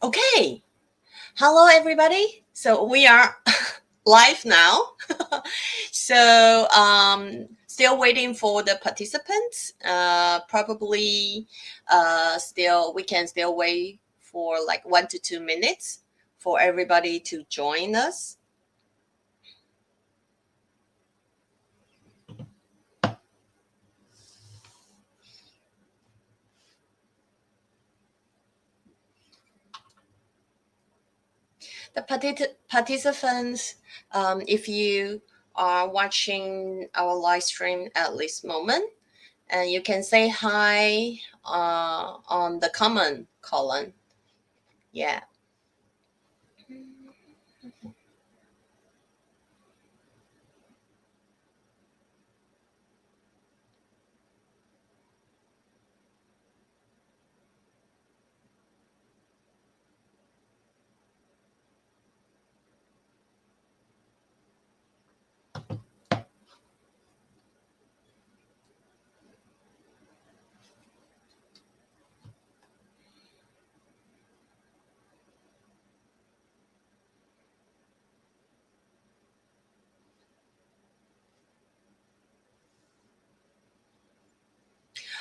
Okay. Hello, everybody. So we are live now. Still waiting for the participants. Probably, still we can still wait for like 1 to 2 minutes for everybody to join us. The participants, if you are watching our live stream at this moment, and you can say hi on the comment column. Yeah.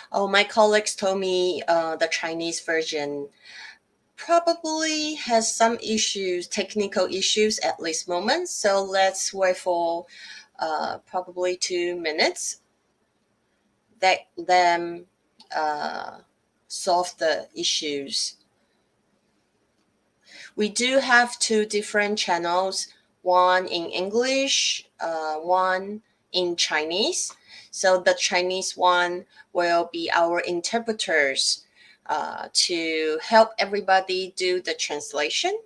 Oh, my colleagues told me the Chinese version probably has some issues, technical issues at this moment. So let's wait for probably 2 minutes that them solve the issues. We do have two different channels, one in English, one in Chinese. So the Chinese one will be our interpreters to help everybody do the translation.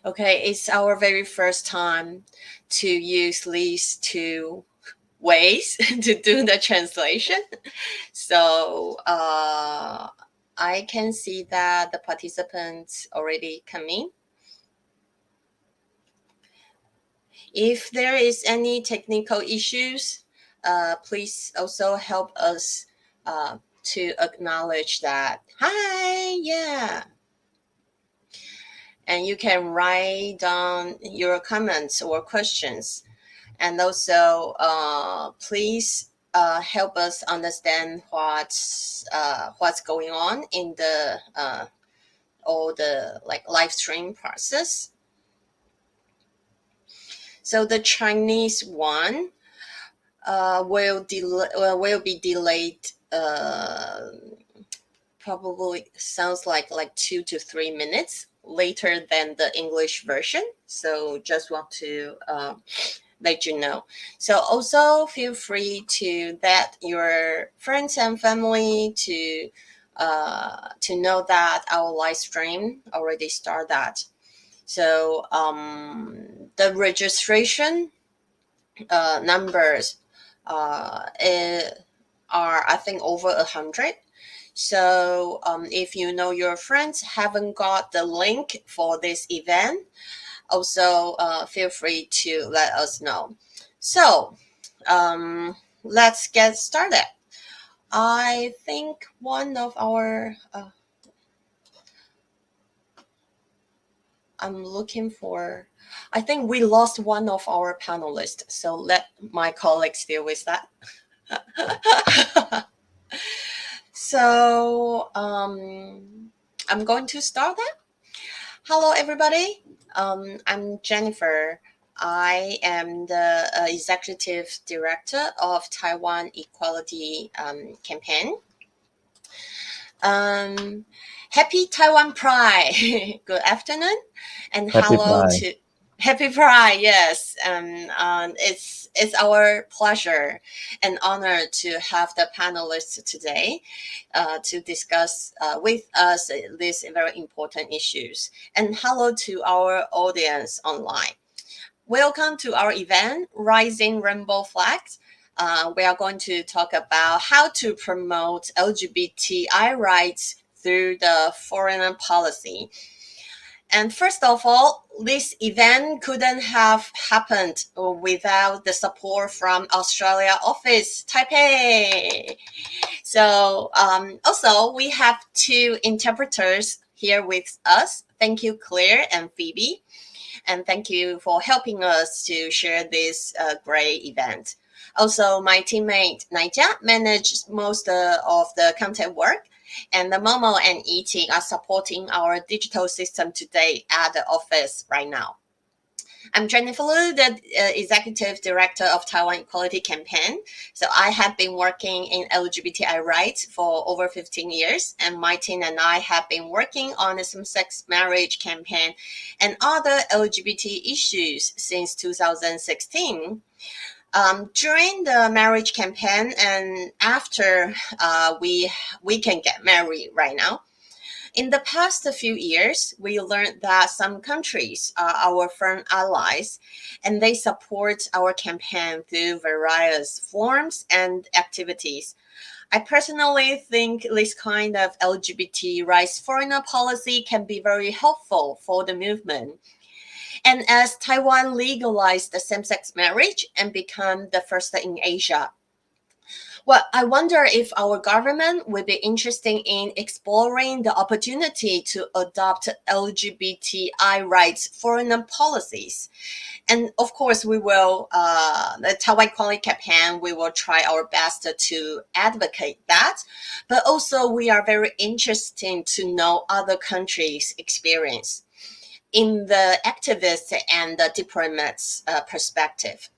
Okay, it's our very first time to use these two ways to do the translation. So I can see that the participants already come in. If there is any technical issues, please also help us to acknowledge that. Hi, yeah. And you can write down your comments or questions. And also, please help us understand what's going on in the all the like live stream process. So the Chinese one will be delayed. Probably sounds like 2 to 3 minutes later than the English version. So just want to let you know. So also feel free to let your friends and family to know that our live stream already started. So the registration numbers are I think over 100. So if you know your friends haven't got the link for this event, also feel free to let us know. So let's get started. I think one of our I'm looking for. I think we lost one of our panelists, so let my colleagues deal with that. So I'm going to start that. Hello, everybody. I'm Jennifer. I am the executive director of Taiwan Equality Campaign. Happy Taiwan Pride. Good afternoon, and Happy hello Pride. to Happy Pride. Yes, it's our pleasure and honor to have the panelists today to discuss with us these very important issues. And hello to our audience online. Welcome to our event, Rising Rainbow Flags. We are going to talk about how to promote LGBTI rights through the foreign policy. And first of all, this event couldn't have happened without the support from Australia office, Taipei. So also, we have two interpreters here with us. Thank you, Claire and Phoebe. And thank you for helping us to share this great event. Also, my teammate Naija manages most of the content work, and the Momo and Iti are supporting our digital system today at the office right now. I'm Jennifer Lu, the Executive Director of Taiwan Equality Campaign. So I have been working in LGBTI rights for over 15 years, and my team and I have been working on the same-sex marriage campaign and other LGBT issues since 2016. During the marriage campaign and after we can get married right now, in the past few years, we learned that some countries are our firm allies, and they support our campaign through various forms and activities. I personally think this kind of LGBT rights foreign policy can be very helpful for the movement. And as Taiwan legalized the same-sex marriage and become the first in Asia, well, I wonder if our government would be interested in exploring the opportunity to adopt LGBTI rights foreign policies. And of course, we will, the Taiwan Equality Campaign, we will try our best to advocate that. But also, we are very interested to know other countries' experience in the activists and the diplomats' perspective.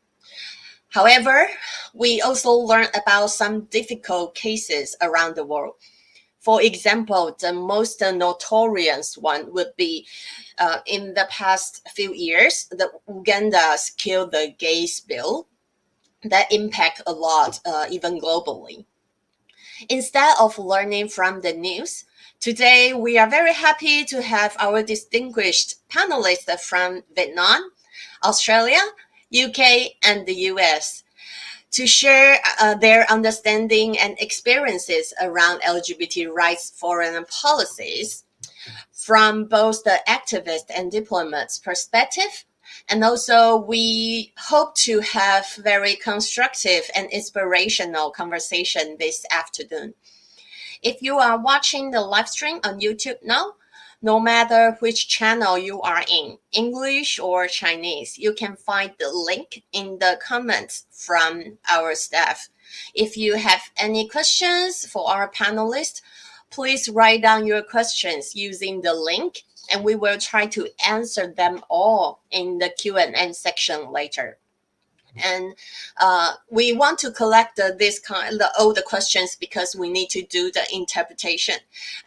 However, we also learned about some difficult cases around the world. For example, the most notorious one would be in the past few years, the Uganda's Kill the Gays bill that impact a lot, even globally. Instead of learning from the news, today we are very happy to have our distinguished panelists from Vietnam, Australia, UK, and the US to share their understanding and experiences around LGBT rights foreign policies from both the activist and diplomats' perspective. And also, we hope to have very constructive and inspirational conversation this afternoon. If you are watching the live stream on YouTube now, no matter which channel you are in, English or Chinese, you can find the link in the comments from our staff. If you have any questions for our panelists, please write down your questions using the link, and we will try to answer them all in the Q&A section later. And we want to collect all the questions because we need to do the interpretation,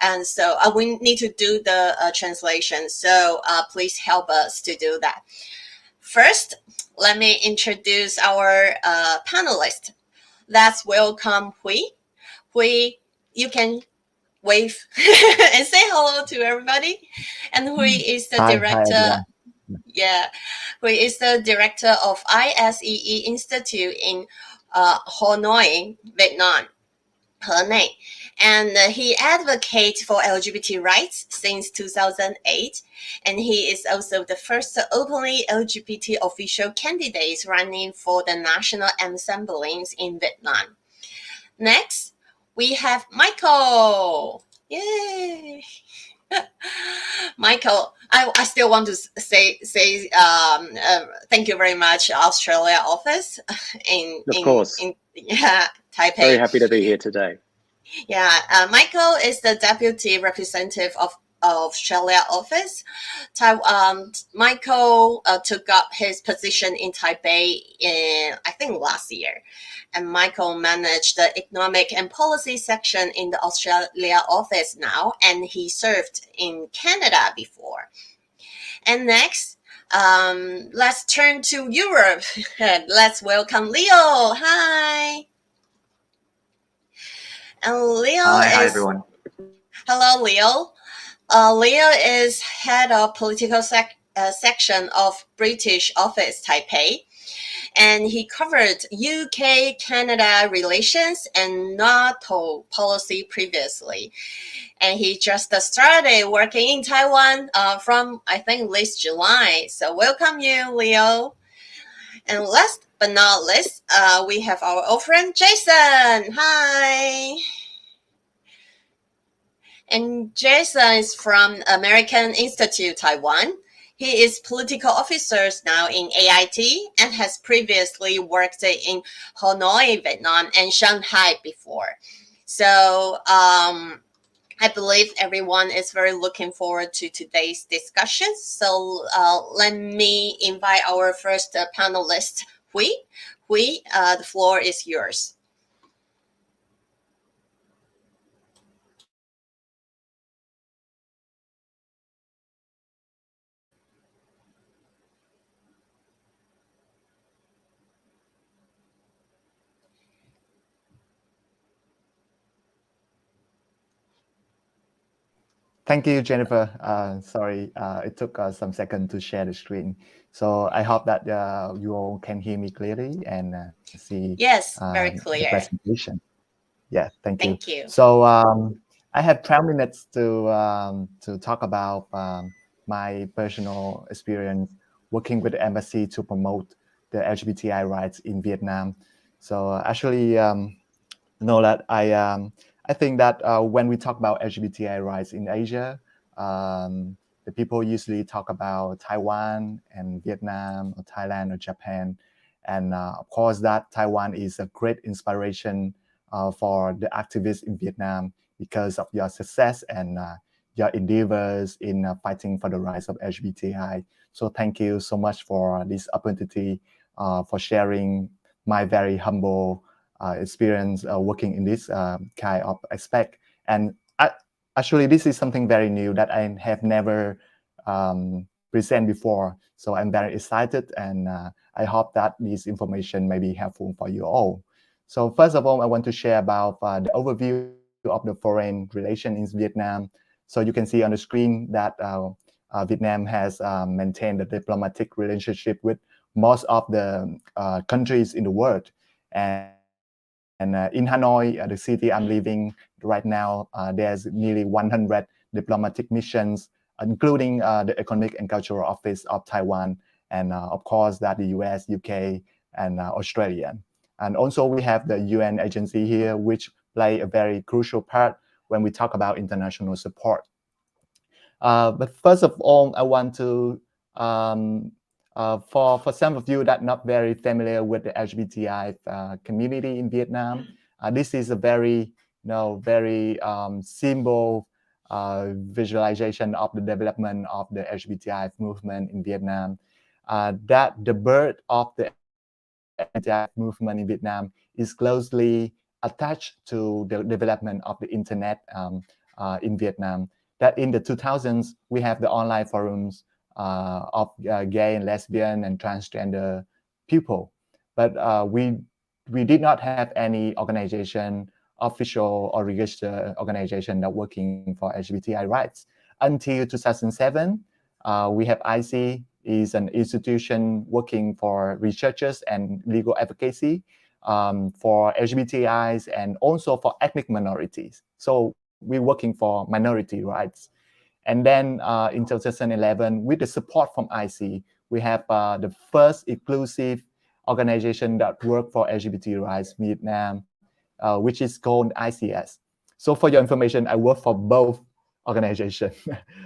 and so we need to do the translation. So please help us to do that. First, let me introduce our panelist. Let's welcome Hui. Hui, you can wave and say hello to everybody. And Hui is the director. Yeah, who is the director of ISEE Institute in Hanoi, Vietnam, Hanoi. And he advocates for LGBT rights since 2008. And he is also the first openly LGBT official candidate running for the National Assemblies in Vietnam. Next, we have Michael. Yay! Michael, I still want to say thank you very much, Australia office in Taipei. Very happy to be here today. Yeah, Michael is the deputy representative of Australia office. Michael took up his position in Taipei in, I think, last year. And Michael managed the economic and policy section in the Australia office now, and he served in Canada before. And next, let's turn to Europe. Let's welcome Leo. Hi. And Leo Hi, everyone. Hello, Leo. Leo is head of political section of British office Taipei. and he covered UK-Canada relations and NATO policy previously. And he just started working in Taiwan from, I think, last July. So welcome you, Leo. And last but not least, we have our old friend Jason. Hi. And Jason is from American Institute, Taiwan. He is political officer now in AIT and has previously worked in Hanoi, Vietnam, and Shanghai before. So I believe everyone is very looking forward to today's discussion. So let me invite our first panelist, Hui. Hui, the floor is yours. Thank you, Jennifer. Sorry, it took some seconds to share the screen. So I hope that you all can hear me clearly and see Yes, very the clear. presentation. Yeah, thank you. Thank you. So I have 12 minutes to talk about my personal experience working with the embassy to promote the LGBTI rights in Vietnam. So actually, know that I think that when we talk about LGBTI rights in Asia, the people usually talk about Taiwan and Vietnam or Thailand or Japan. And of course, that Taiwan is a great inspiration for the activists in Vietnam because of your success and your endeavors in fighting for the rights of LGBTI. So thank you so much for this opportunity for sharing my very humble experience working in this kind of aspect. And actually, this is something very new that I have never presented before. So I'm very excited, and I hope that this information may be helpful for you all. So first of all, I want to share about the overview of the foreign relations in Vietnam. So you can see on the screen that Vietnam has maintained a diplomatic relationship with most of the countries in the world. And in Hanoi, the city I'm living right now, there's nearly 100 diplomatic missions, including the Economic and Cultural Office of Taiwan, and of course that the US, UK, and Australia. And also we have the UN agency here, which play a very crucial part when we talk about international support. But first of all, I want to for some of you that not very familiar with the LGBTI community in Vietnam, this is a very very simple visualization of the development of the LGBTI movement in Vietnam. That the birth of the LGBTI movement in Vietnam is closely attached to the development of the internet in Vietnam. That in the 2000s, we have the online forums of gay and lesbian and transgender people. But we did not have any organization, official or registered organization that working for LGBTI rights. Until 2007, we have IC, is an institution working for researchers and legal advocacy for LGBTIs and also for ethnic minorities. So we're working for minority rights. And then in 2011, with the support from IC, we have the first inclusive organization that work for LGBT rights in Vietnam, which is called ICS. So for your information, I work for both organizations.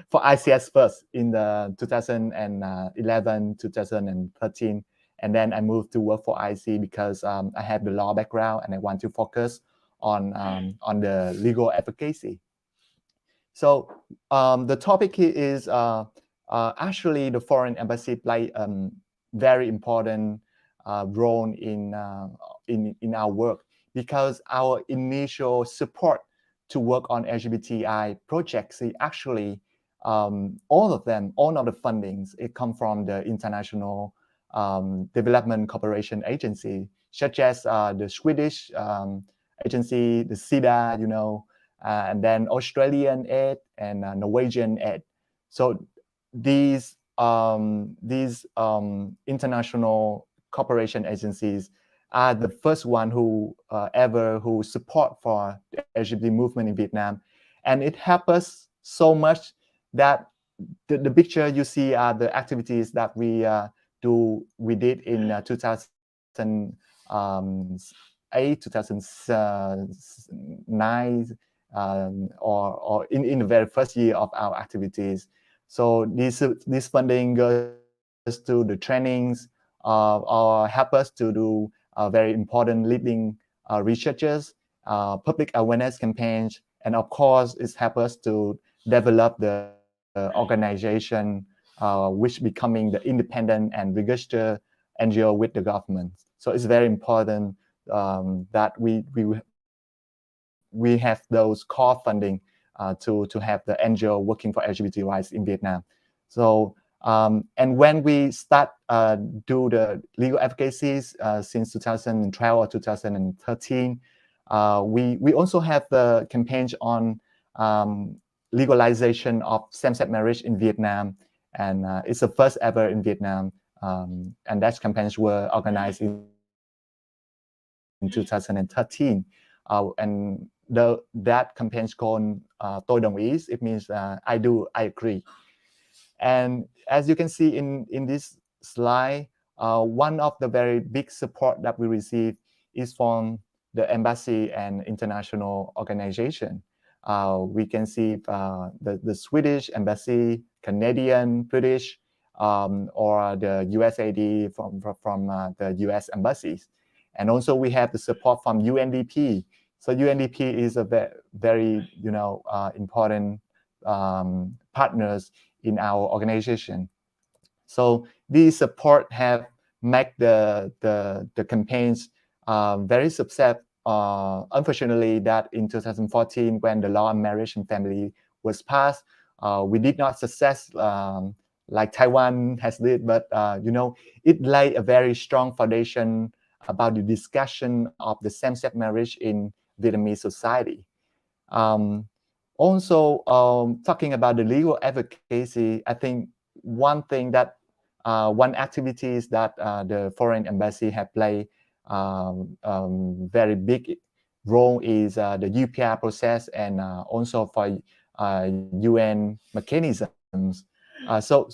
For ICS first in the 2011, 2013, and then I moved to work for IC because I have the law background and I want to focus on the legal advocacy. So the topic here is actually the foreign embassy play very important role in our work, because our initial support to work on LGBTI projects is actually all of the fundings, it come from the international development cooperation agency, such as the Swedish agency, the SIDA, and then Australian aid and Norwegian aid. So these international cooperation agencies are the first one who who support for the LGBT movement in Vietnam, and it helped us so much that the picture you see are the activities that we did in 2008, 2009, or in the very first year of our activities. So this funding goes to the trainings or help us to do very important leading researchers, public awareness campaigns, and of course, it's help us to develop the organization which becoming the independent and registered NGO with the government. So it's very important that we have those core funding to have the NGO working for LGBT rights in Vietnam. So and when we start do the legal advocacies since 2012 or 2013, we also have the campaigns on legalization of same-sex marriage in Vietnam, and it's the first ever in Vietnam, and that campaigns were organized in 2013, and that campaign is called Tôi đồng ý. It means I do, I agree. And as you can see in this slide, one of the very big support that we receive is from the embassy and international organization. We can see the Swedish embassy, Canadian, British, or the USAID from the US embassies. And also we have the support from UNDP. So UNDP is a very important partners in our organization. So these support have made the campaigns very successful. Unfortunately, that in 2014, when the law on marriage and family was passed, we did not success like Taiwan has did, but it laid a very strong foundation about the discussion of the same-sex marriage in Vietnamese society. Also, talking about the legal advocacy, I think one thing that one activities that the foreign embassy have played very big role is the UPR process, and also for UN mechanisms. So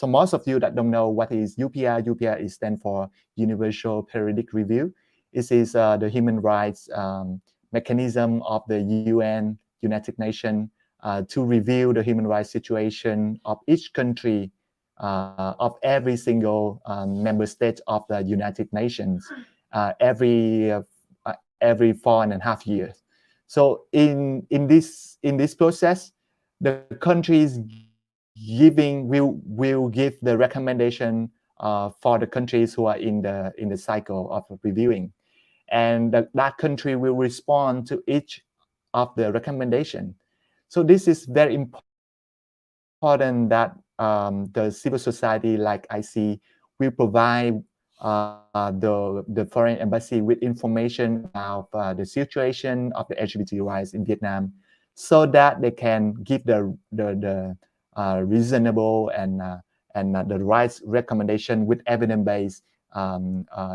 most of you that don't know what is UPR, UPR is stand for Universal Periodic Review. It is the human rights mechanism of the UN, United Nations, to review the human rights situation of each country, of every single member state of the United Nations every 4.5 years. So in this process, the countries will give the recommendation for the countries who are in the cycle of reviewing, and that country will respond to each of the recommendation. So this is very important that the civil society like IC will provide the foreign embassy with information about the situation of the LGBT rights in Vietnam, so that they can give the reasonable and the rights recommendation with evidence-based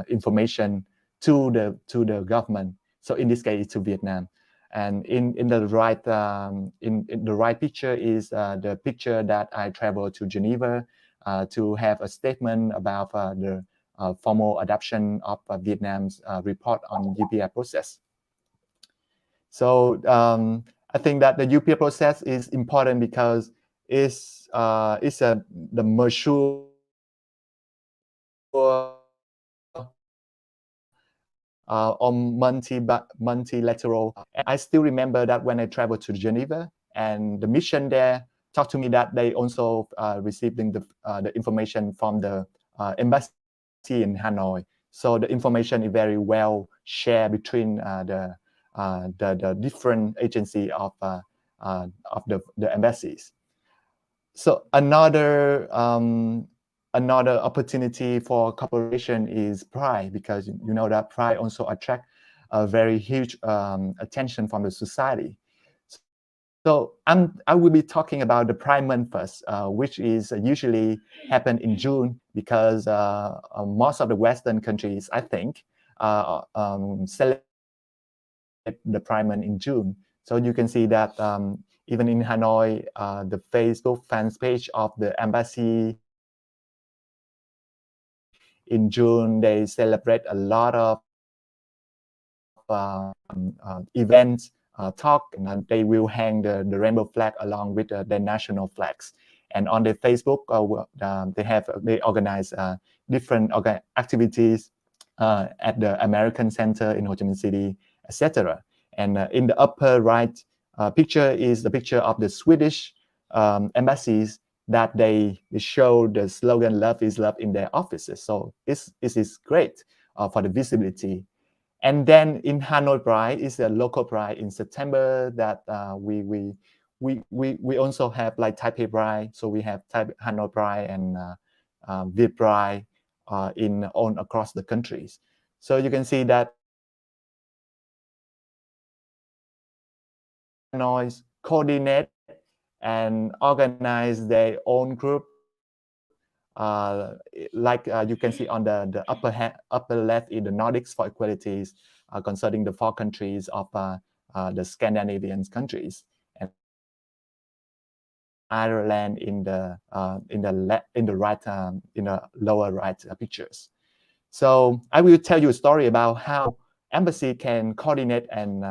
information to the government. So in this case, to Vietnam. And in the right picture is the picture that I traveled to Geneva to have a statement about the formal adoption of Vietnam's report on UPR process. So I think that the UPR process is important because it's the mature on multilateral. And I still remember that when I traveled to Geneva, and the mission there talked to me that they also receiving the information from the embassy in Hanoi. So the information is very well shared between the different agency of the embassies. So another opportunity for cooperation is Pride, because you know that Pride also attract a very huge attention from the society. So I will be talking about the Pride Month first, which is usually happen in June because most of the Western countries, I think, celebrate the Pride Month in June. So you can see that even in Hanoi, the Facebook fans page of the embassy in June, they celebrate a lot of events, talk, and they will hang the rainbow flag along with their national flags. And on their Facebook, they organize different activities at the American Center in Ho Chi Minh City, etc. And in the upper right picture is the picture of the Swedish embassies that they show the slogan "Love is Love" in their offices. So this is great for the visibility. And then in Hanoi Pride is a local pride in September that we also have like Taipei Pride. So we have Hanoi Pride and Viet Pride on across the countries. So you can see that Hanoi coordinate and organize their own group. Like you can see on the upper left in the Nordics for equalities concerning the 4 countries of the Scandinavian countries, and Ireland in the right in the lower right pictures. So I will tell you a story about how embassy can coordinate and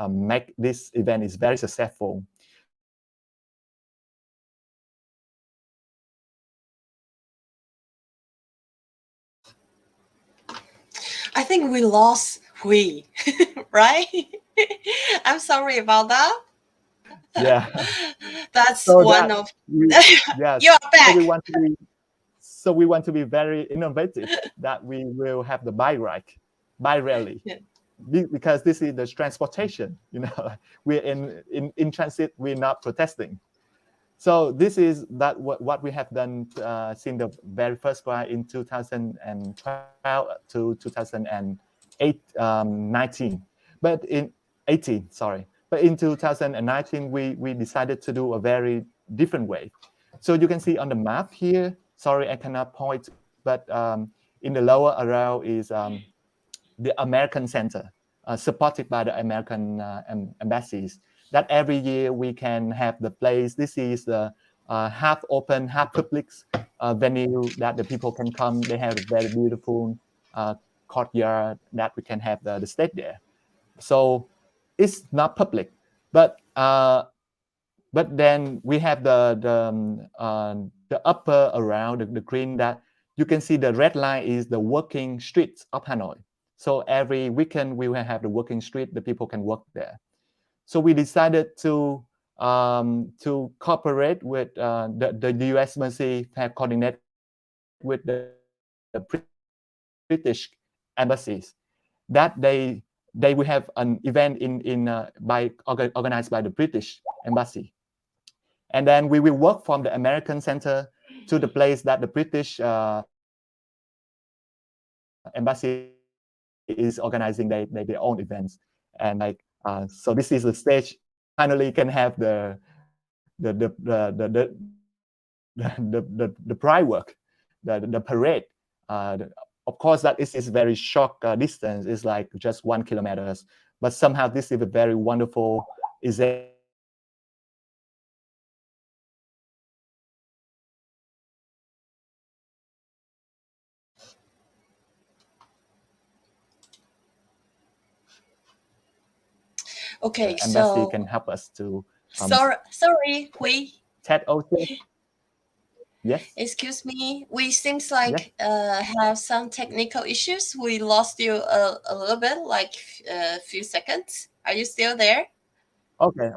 make this event is very successful. I think we lost Hui, right? I'm sorry about that. Yeah. That's So one that of yes. you're back. So we want to be very innovative that we will have the bi rally, Yeah. because this is the transportation. We're in transit. We're not protesting. So this is that what we have done since the very first one in 2012 to 2019, but in 18, sorry. But in 2019, we decided to do a very different way. So you can see on the map here, sorry, I cannot point, but in the lower arrow is the American Center, supported by the American embassies. That every year we can have the place. This is the half open, half public venue that the people can come. They have a very beautiful courtyard that we can have the stage there. So it's not public, but then we have the upper around the green that you can see. The red line is the working streets of Hanoi. So every weekend we will have the working street. The people can work there. So we decided to cooperate with the U.S. embassy, have coordinate with the British embassies, that they will have an event organized by the British embassy, and then we will work from the American Center to the place that the British embassy is organizing their own events. And so this is the stage. Finally can have the pride work, the parade. Of course, that is very short distance. It's like just 1 kilometer, but somehow this is a very wonderful example. Okay, Embassy so can help us to sorry, Hui. chat also. Yes. Excuse me. We seems Yes. like have some technical issues. We lost you a little bit, like a few seconds. Are you still there? Okay.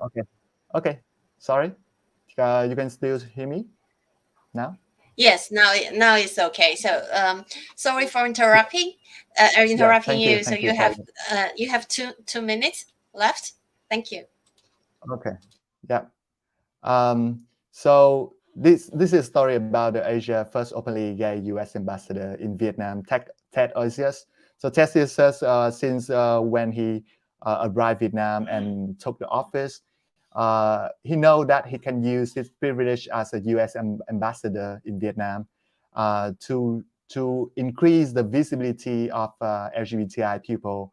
Sorry. You can still hear me now? Yes. Now it's okay. So sorry for interrupting. Yeah. Interrupting Thank you. you. So Thank you for you have two minutes left. Thank you. Okay. Yeah. So this is a story about the Asia first openly gay U.S. ambassador in Vietnam, Ted Osius. So Ted Osius, since when he arrived Vietnam and took the office, he know that he can use his privilege as a U.S. ambassador in Vietnam to increase the visibility of LGBTI people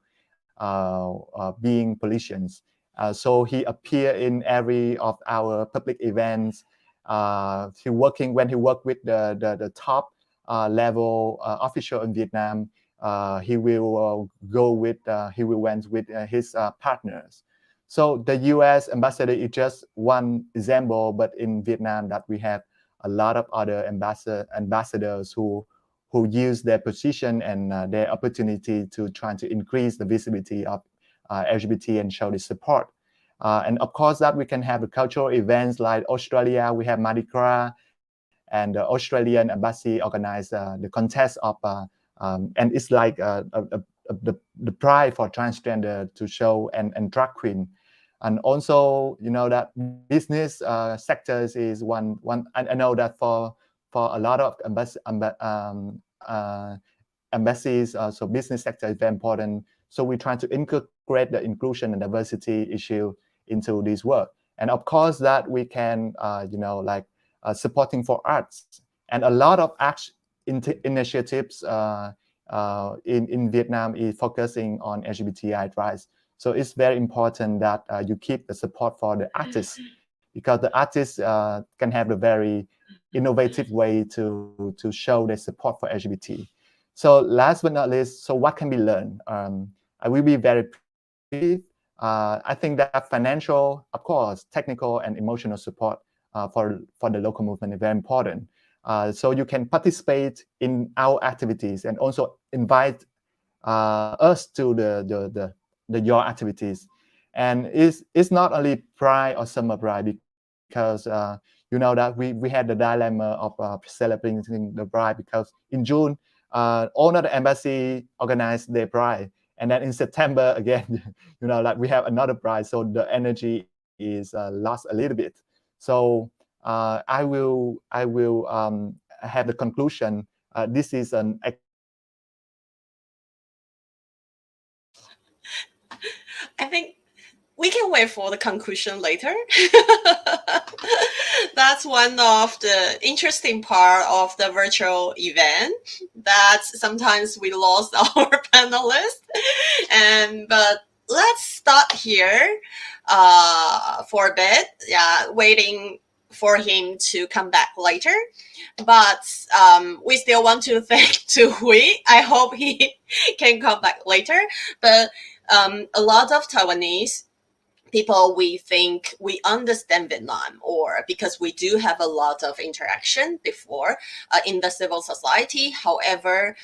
being politicians. So he appeared in every of our public events. When he worked with the top level official in Vietnam, he will went with his partners. So the U.S. ambassador is just one example, but in Vietnam that we have a lot of other ambassadors who use their position and their opportunity to try to increase the visibility of LGBT and show the support. And of course that we can have the cultural events like Australia, we have Mardi Gras, and the Australian embassy organize the contest of, and it's like the pride for transgender to show and drag queen. And also, you know, that business sectors is one. I know that for a lot of embassies, so business sector is very important. So we try to integrate the inclusion and diversity issue into this work. And of course that we can, you know, like supporting for arts. And a lot of initiatives in Vietnam is focusing on LGBTI rights. So it's very important that you keep the support for the artists, because the artists can have a very innovative way to show their support for LGBT. So last but not least, so what can be learned? I will be very brief. I think that financial, of course, technical and emotional support for the local movement is very important. So you can participate in our activities and also invite us to your activities. And it's not only Pride or Summer Pride, because you know that we had the dilemma of celebrating the Pride, because in June all of the embassy organized their Pride, and then in September again, you know, like we have another Pride, so the energy is lost a little bit. So I will have the conclusion. This is an I think we can wait for the conclusion later. That's one of the interesting part of the virtual event, that sometimes we lost our panelists. But let's stop here for a bit. Yeah, waiting for him to come back later. But we still want to thank Tu Hui. I hope he can come back later. But a lot of Taiwanese people, we think we understand Vietnam, or because we do have a lot of interaction before in the civil society. However,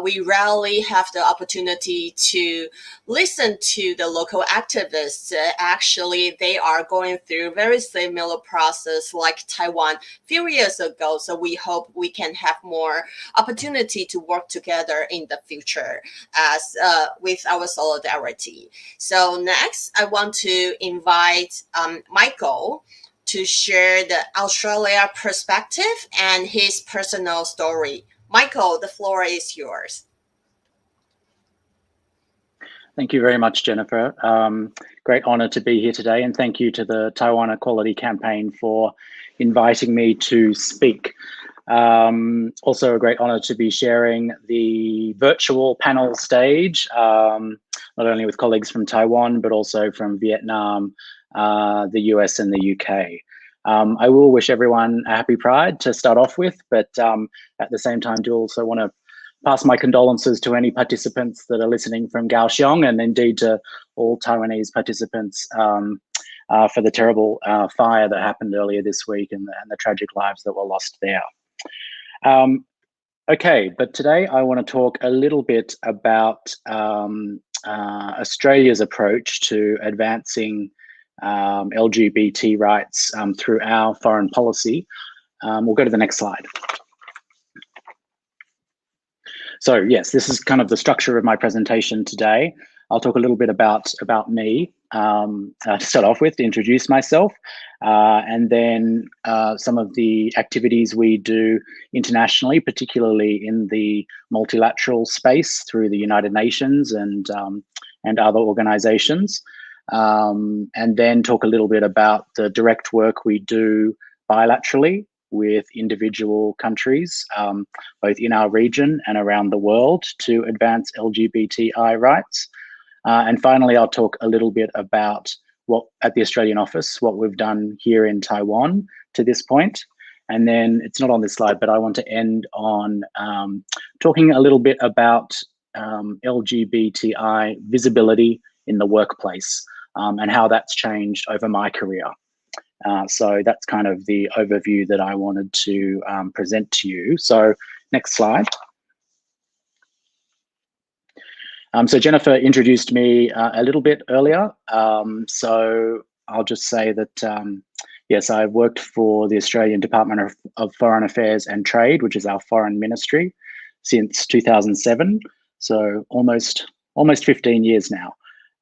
we rarely have the opportunity to listen to the local activists. Actually, they are going through very similar process like Taiwan a few years ago. So we hope we can have more opportunity to work together in the future as with our solidarity. So next, I want to invite Michael to share the Australia perspective and his personal story. Michael, the floor is yours. Thank you very much, Jennifer. Great honor to be here today, and thank you to the Taiwan Equality Campaign for inviting me to speak. Also a great honor to be sharing the virtual panel stage, not only with colleagues from Taiwan, but also from Vietnam, the US and the UK. I will wish everyone a happy Pride to start off with, but at the same time do also want to pass my condolences to any participants that are listening from Kaohsiung, and indeed to all Taiwanese participants for the terrible fire that happened earlier this week and the tragic lives that were lost there. Okay, but today I want to talk a little bit about Australia's approach to advancing LGBT rights through our foreign policy. We'll go to the next slide. So yes, this is kind of the structure of my presentation today. I'll talk a little bit about me to start off with, to introduce myself, and then some of the activities we do internationally, particularly in the multilateral space through the United Nations and other organizations. and then talk a little bit about the direct work we do bilaterally with individual countries, both in our region and around the world, to advance LGBTI rights. And finally, I'll talk a little bit about what at the Australian office, what we've done here in Taiwan to this point. And then it's not on this slide, but I want to end on talking a little bit about LGBTI visibility in the workplace and how that's changed over my career. So that's kind of the overview that I wanted to present to you. So next slide. So Jennifer introduced me a little bit earlier. So I'll just say that, yes, I've worked for the Australian Department of Foreign Affairs and Trade, which is our foreign ministry, since 2007. So almost 15 years now.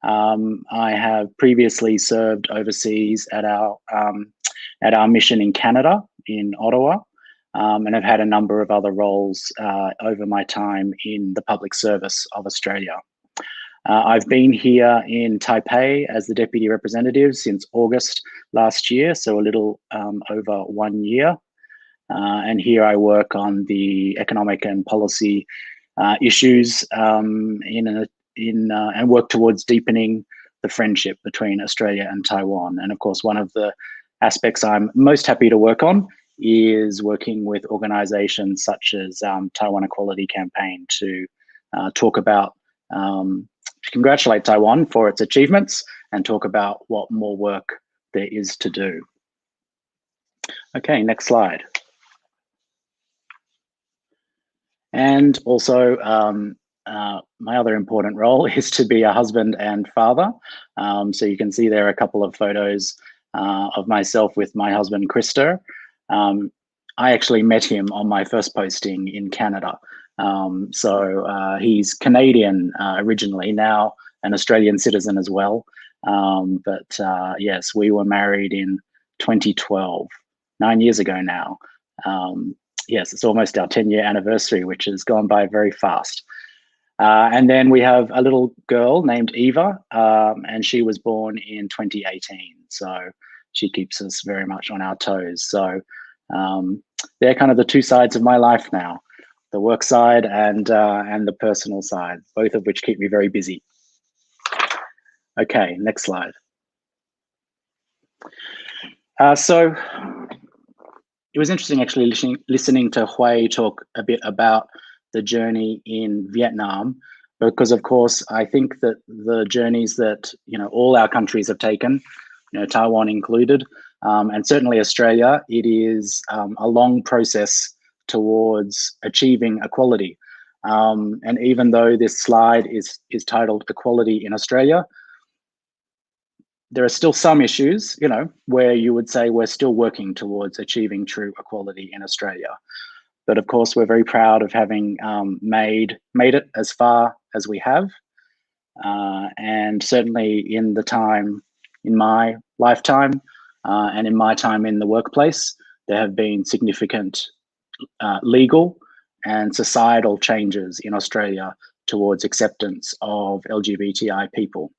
I have previously served overseas at our mission in Canada, in Ottawa, and I've had a number of other roles over my time in the public service of Australia. I've been here in Taipei as the Deputy Representative since August last year, so a little over 1 year. And here I work on the economic and policy issues and work towards deepening the friendship between Australia and Taiwan. And of course, one of the aspects I'm most happy to work on is working with organizations such as Taiwan Equality Campaign to talk about, to congratulate Taiwan for its achievements and talk about what more work there is to do. Okay, next slide. And also, my other important role is to be a husband and father. So you can see there are a couple of photos of myself with my husband, Krista. I actually met him on my first posting in Canada. So he's Canadian originally, now an Australian citizen as well. But yes, we were married in 2012, 9 years ago now. Yes, it's almost our 10-year anniversary, which has gone by very fast. And then we have a little girl named Eva, and she was born in 2018. So she keeps us very much on our toes. So they're kind of the two sides of my life now, the work side and the personal side, both of which keep me very busy. Okay, next slide. So it was interesting actually listening to Hui talk a bit about the journey in Vietnam, because of course I think that the journeys that all our countries have taken, Taiwan included, and certainly Australia, it is a long process towards achieving equality. And even though this slide is titled Equality in Australia, there are still some issues, where you would say we're still working towards achieving true equality in Australia. But of course, we're very proud of having made it as far as we have. And certainly in my lifetime and in my time in the workplace, there have been significant legal and societal changes in Australia towards acceptance of LGBTI people.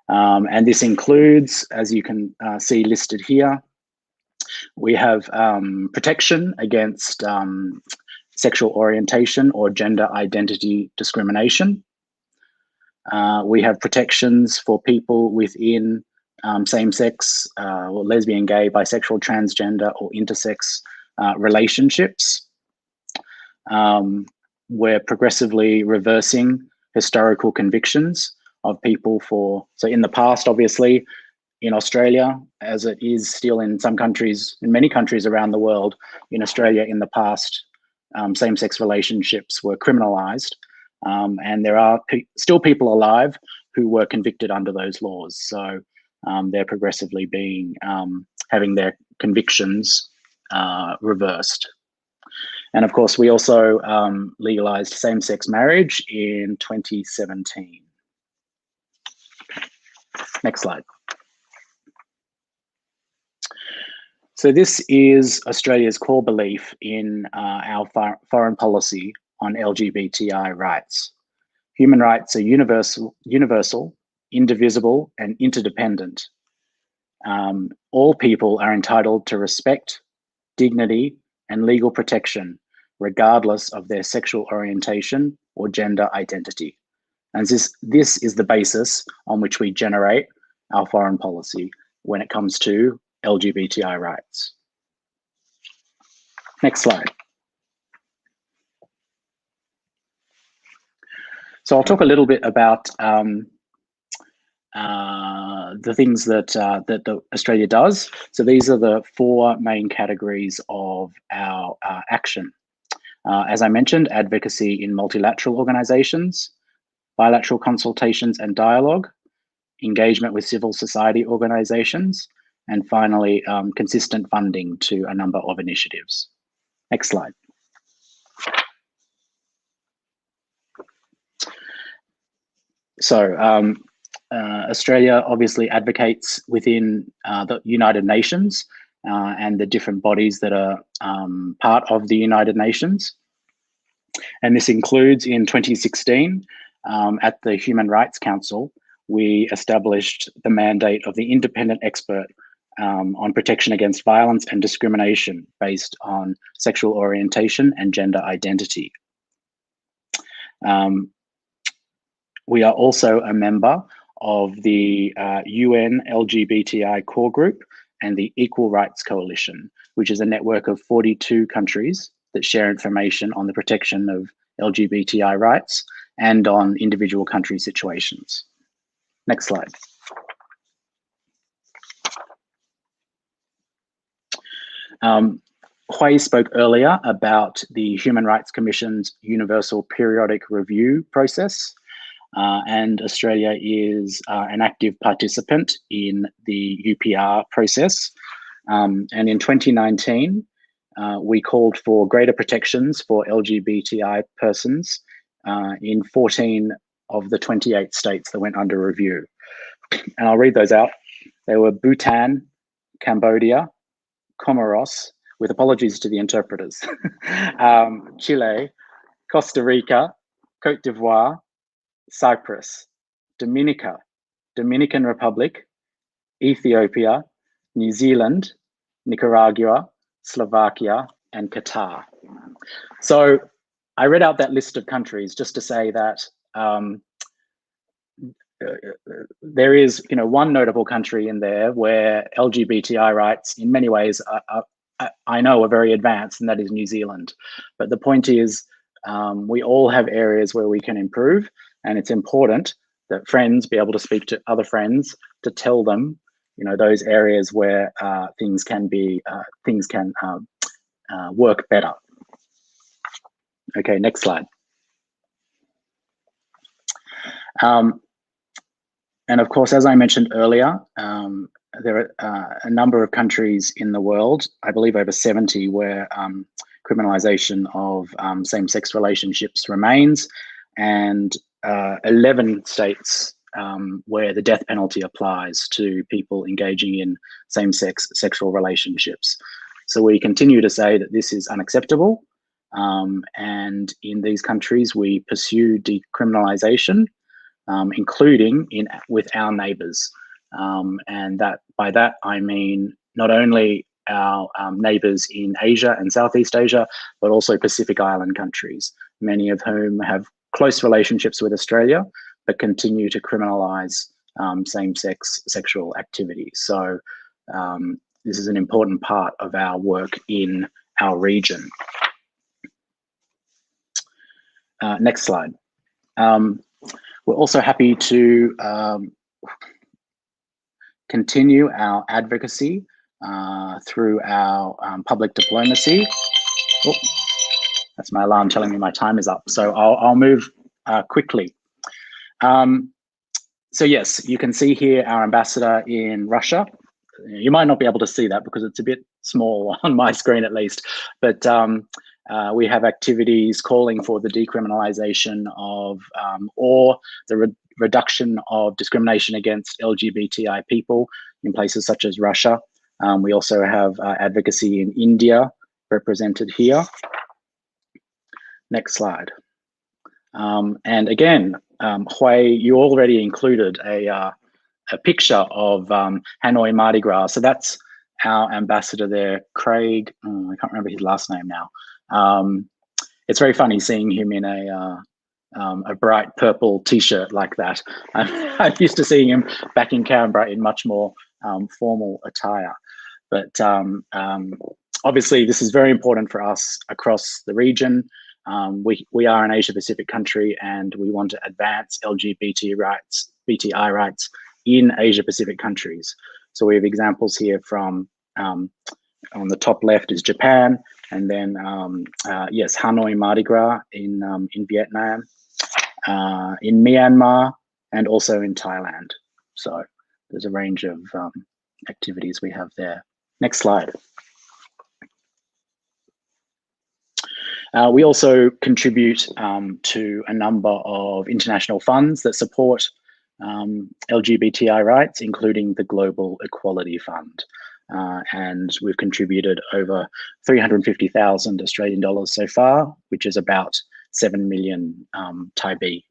And this includes, as you can see listed here, we have protection against sexual orientation or gender identity discrimination. We have protections for people within same-sex or lesbian, gay, bisexual, transgender or intersex relationships. We're progressively reversing historical convictions of people so in the past, obviously, in Australia, as it is still in some countries, in many countries around the world, in Australia in the past, same-sex relationships were criminalized. And there are still people alive who were convicted under those laws. So they're progressively having their convictions reversed. And of course, we also legalized same-sex marriage in 2017. Next slide. So this is Australia's core belief in our foreign policy on LGBTI rights. Human rights are universal, indivisible, and interdependent. All people are entitled to respect, dignity, and legal protection, regardless of their sexual orientation or gender identity. And this is the basis on which we generate our foreign policy when it comes to LGBTI rights. Next slide. So I'll talk a little bit about the things that Australia does. So these are the 4 main categories of our action. As I mentioned, advocacy in multilateral organizations, bilateral consultations and dialogue, engagement with civil society organizations, and finally, consistent funding to a number of initiatives. Next slide. So Australia obviously advocates within the United Nations and the different bodies that are part of the United Nations. And this includes in 2016, at the Human Rights Council, we established the mandate of the independent expert on protection against violence and discrimination based on sexual orientation and gender identity. We are also a member of the UN LGBTI core group and the Equal Rights Coalition, which is a network of 42 countries that share information on the protection of LGBTI rights and on individual country situations. Next slide. Hui spoke earlier about the Human Rights Commission's Universal Periodic Review process, and Australia is an active participant in the UPR process. And in 2019, we called for greater protections for LGBTI persons in 14 of the 28 states that went under review. And I'll read those out. They were Bhutan, Cambodia, Comoros, with apologies to the interpreters, Chile, Costa Rica, Cote d'Ivoire, Cyprus, Dominica, Dominican Republic, Ethiopia, New Zealand, Nicaragua, Slovakia, and Qatar. So I read out that list of countries just to say that there is, one notable country in there where LGBTI rights, in many ways, I know are very advanced, and that is New Zealand. But the point is, we all have areas where we can improve, and it's important that friends be able to speak to other friends to tell them, those areas where things can work better. Okay, next slide. And of course, as I mentioned earlier, there are a number of countries in the world, I believe over 70, where criminalization of same-sex relationships remains, and 11 states where the death penalty applies to people engaging in same-sex sexual relationships. So we continue to say that this is unacceptable, and in these countries we pursue decriminalization, including with our neighbours. And by that I mean not only our neighbours in Asia and Southeast Asia, but also Pacific Island countries, many of whom have close relationships with Australia, but continue to criminalise same-sex sexual activity. So this is an important part of our work in our region. Next slide. We're also happy to continue our advocacy through our public diplomacy. Oh, that's my alarm telling me my time is up. So I'll move quickly. So yes, you can see here our ambassador in Russia. You might not be able to see that because it's a bit small on my screen at least, but we have activities calling for the decriminalization of or the reduction of discrimination against LGBTI people in places such as Russia. We also have advocacy in India represented here. Next slide. And again, Hui, you already included a picture of Hanoi Mardi Gras. So that's our ambassador there, Craig. I can't remember his last name now. It's very funny seeing him in a bright purple T-shirt like that. I'm used to seeing him back in Canberra in much more formal attire. But obviously, this is very important for us across the region. We are an Asia Pacific country, and we want to advance LGBTI rights in Asia Pacific countries. So we have examples here from on the top left is Japan, and then yes, Hanoi Mardi Gras in Vietnam, in Myanmar, and also in Thailand. So there's a range of activities we have there. Next slide. We also contribute to a number of international funds that support LGBTI rights, including the Global Equality Fund. And we've contributed over 350,000 Australian dollars so far, which is about 7 million Thai baht.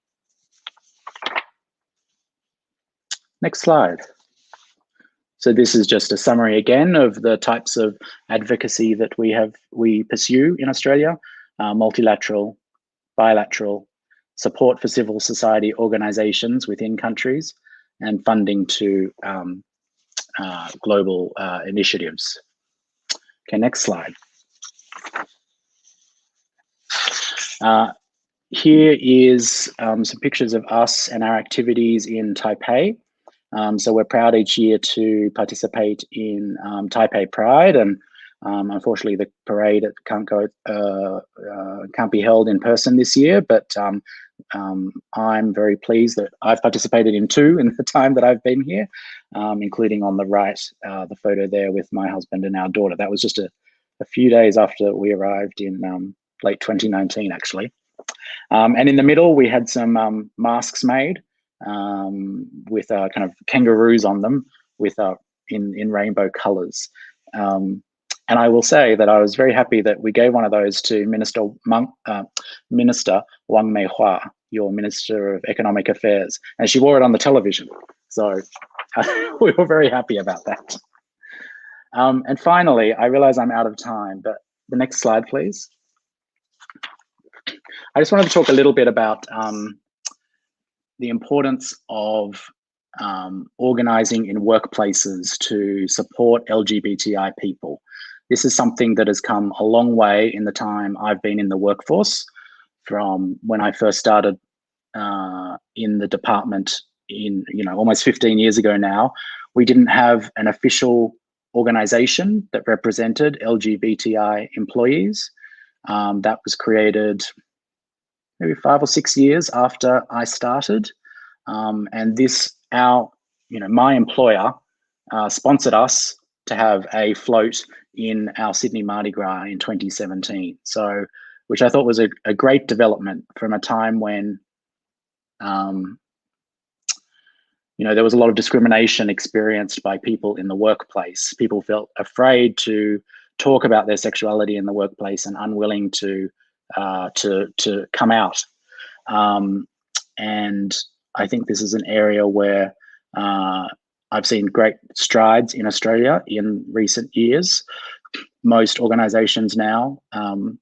Next slide. So this is just a summary again of the types of advocacy that we pursue in Australia: multilateral, bilateral, support for civil society organizations within countries, and funding to global initiatives. Okay, next slide. Here is some pictures of us and our activities in Taipei. So we're proud each year to participate in Taipei Pride, and unfortunately the parade can't be held in person this year, but I'm very pleased that I've participated in two in the time that I've been here, including on the right, the photo there with my husband and our daughter. That was just a few days after we arrived in late 2019, actually. And in the middle, we had some masks made with kind of kangaroos on them with in rainbow colors. And I will say that I was very happy that we gave one of those to Minister Wang Meihua, your Minister of Economic Affairs, and she wore it on the television. So we were very happy about that. And finally, I realize I'm out of time, but the next slide, please. I just wanted to talk a little bit about the importance of organizing in workplaces to support LGBTI people. This is something that has come a long way in the time I've been in the workforce, from when I first started in the department in almost 15 years ago now. We didn't have an official organization that represented LGBTI employees. That was created maybe 5 or 6 years after I started, and my employer sponsored us to have a float in our Sydney Mardi Gras in 2017. So, which I thought was a great development from a time when, there was a lot of discrimination experienced by people in the workplace. People felt afraid to talk about their sexuality in the workplace and unwilling to come out. And I think this is an area where I've seen great strides in Australia in recent years. Most organizations now, or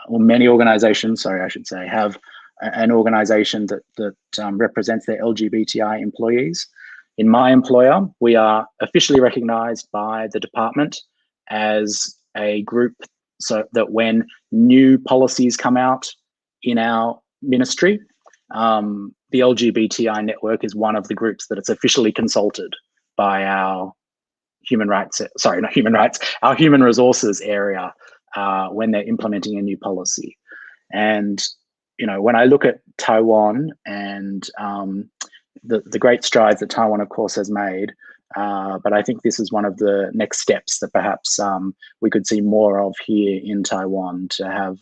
many organizations, sorry, I should say, have an organization that represents their LGBTI employees. In my employer, we are officially recognized by the department as a group, so that when new policies come out in our ministry, the LGBTI network is one of the groups that it's officially consulted by our our human resources area when they're implementing a new policy. And, when I look at Taiwan and the great strides that Taiwan, of course, has made, but I think this is one of the next steps that perhaps we could see more of here in Taiwan, to have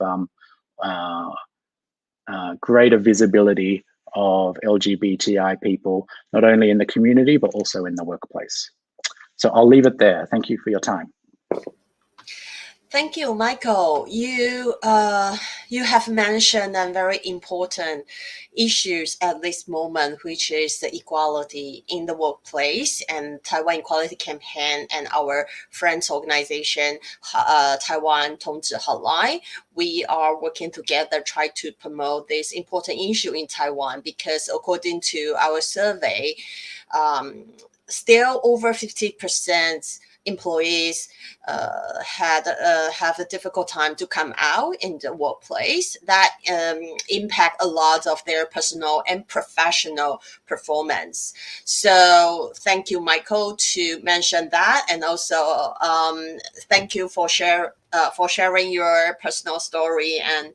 greater visibility of LGBTI people, not only in the community, but also in the workplace. So I'll leave it there. Thank you for your time. Thank you, Michael. You have mentioned a very important issues at this moment, which is the equality in the workplace, and Taiwan Equality Campaign and our friends organization, Taiwan 同志 Hotline. We are working together, try to promote this important issue in Taiwan, because according to our survey, still over 50% employees have a difficult time to come out in the workplace. That impact a lot of their personal and professional performance. So thank you, Michael, to mention that, and also thank you for sharing your personal story. And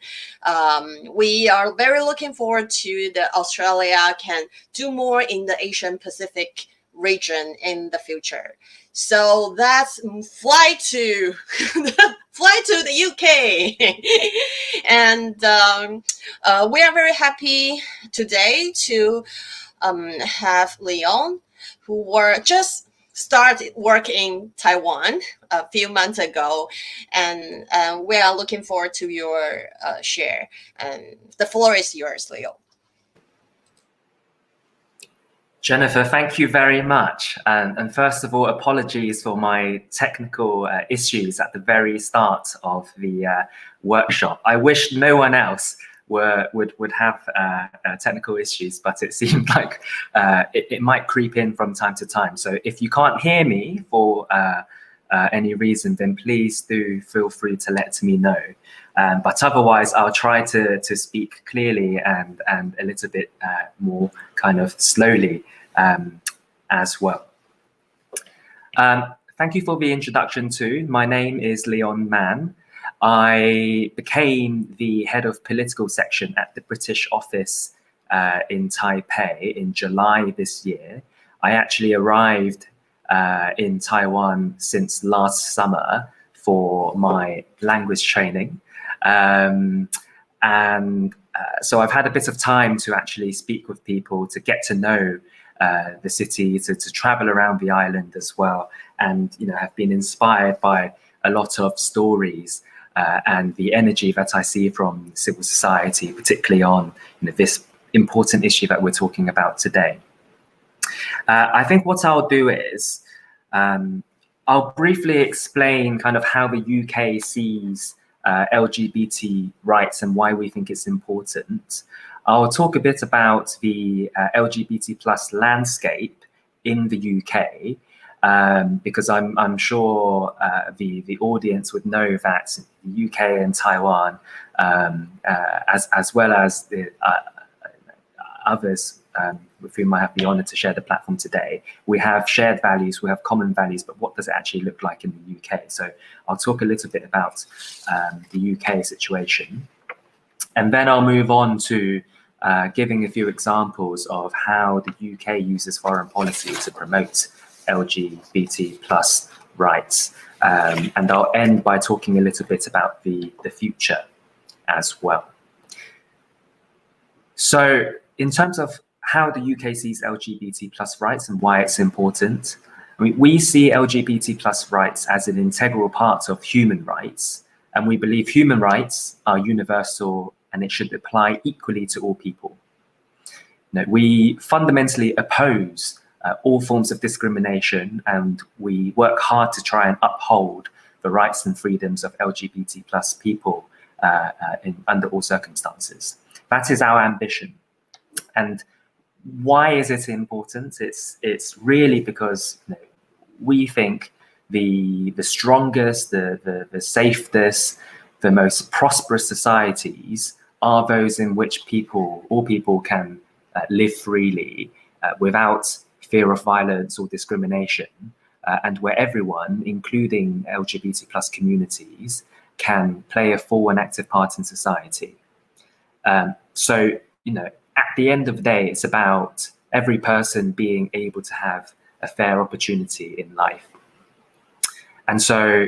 we are very looking forward to the Australia can do more in the Asian Pacific region in the future. So that's fly to the UK. And we are very happy today to have Leon, who were just started work in Taiwan a few months ago, and we are looking forward to your share. And the floor is yours, Leo. Jennifer, thank you very much. And first of all, apologies for my technical issues at the very start of the workshop. I wish no one else would have technical issues, but it seemed like it might creep in from time to time. So if you can't hear me for any reason, then please do feel free to let me know. But otherwise, I'll try to speak clearly and a little bit more kind of slowly as well. Thank you for the introduction too. My name is Leon Mann. I became the head of political section at the British office in Taipei in July this year. I actually arrived in Taiwan since last summer for my language training. So I've had a bit of time to actually speak with people, to get to know the city, to travel around the island as well, and have been inspired by a lot of stories and the energy that I see from civil society, particularly on this important issue that we're talking about today. I think what I'll do is I'll briefly explain kind of how the UK sees LGBT rights and why we think it's important. I'll talk a bit about the LGBT plus landscape in the UK, because I'm sure the audience would know that the UK and Taiwan, as well as the others with whom I have the honor to share the platform today, we have shared values, we have common values, but what does it actually look like in the UK? So I'll talk a little bit about the UK situation. And then I'll move on to giving a few examples of how the UK uses foreign policy to promote LGBT plus rights. And I'll end by talking a little bit about the future as well. So in terms of how the UK sees LGBT plus rights and why it's important, I mean, we see LGBT plus rights as an integral part of human rights, and we believe human rights are universal and it should apply equally to all people. We fundamentally oppose all forms of discrimination, and we work hard to try and uphold the rights and freedoms of LGBT plus people under all circumstances. That is our ambition. And why is it important? It's really because we think the strongest, the safest, the most prosperous societies are those in which all people can live freely without fear of violence or discrimination, and where everyone, including LGBT plus communities, can play a full and active part in society. So, at the end of the day, it's about every person being able to have a fair opportunity in life. And so,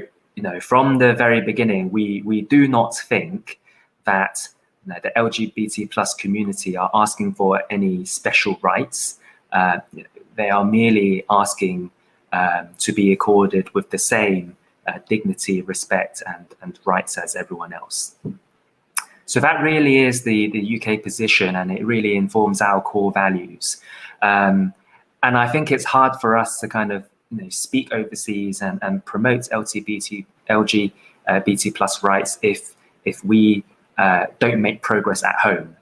from the very beginning, we do not think that the LGBT plus community are asking for any special rights. They are merely asking to be accorded with the same dignity, respect, and rights as everyone else. So that really is the UK position, and it really informs our core values. And I think it's hard for us to kind of speak overseas and promote LGBT plus rights if we don't make progress at home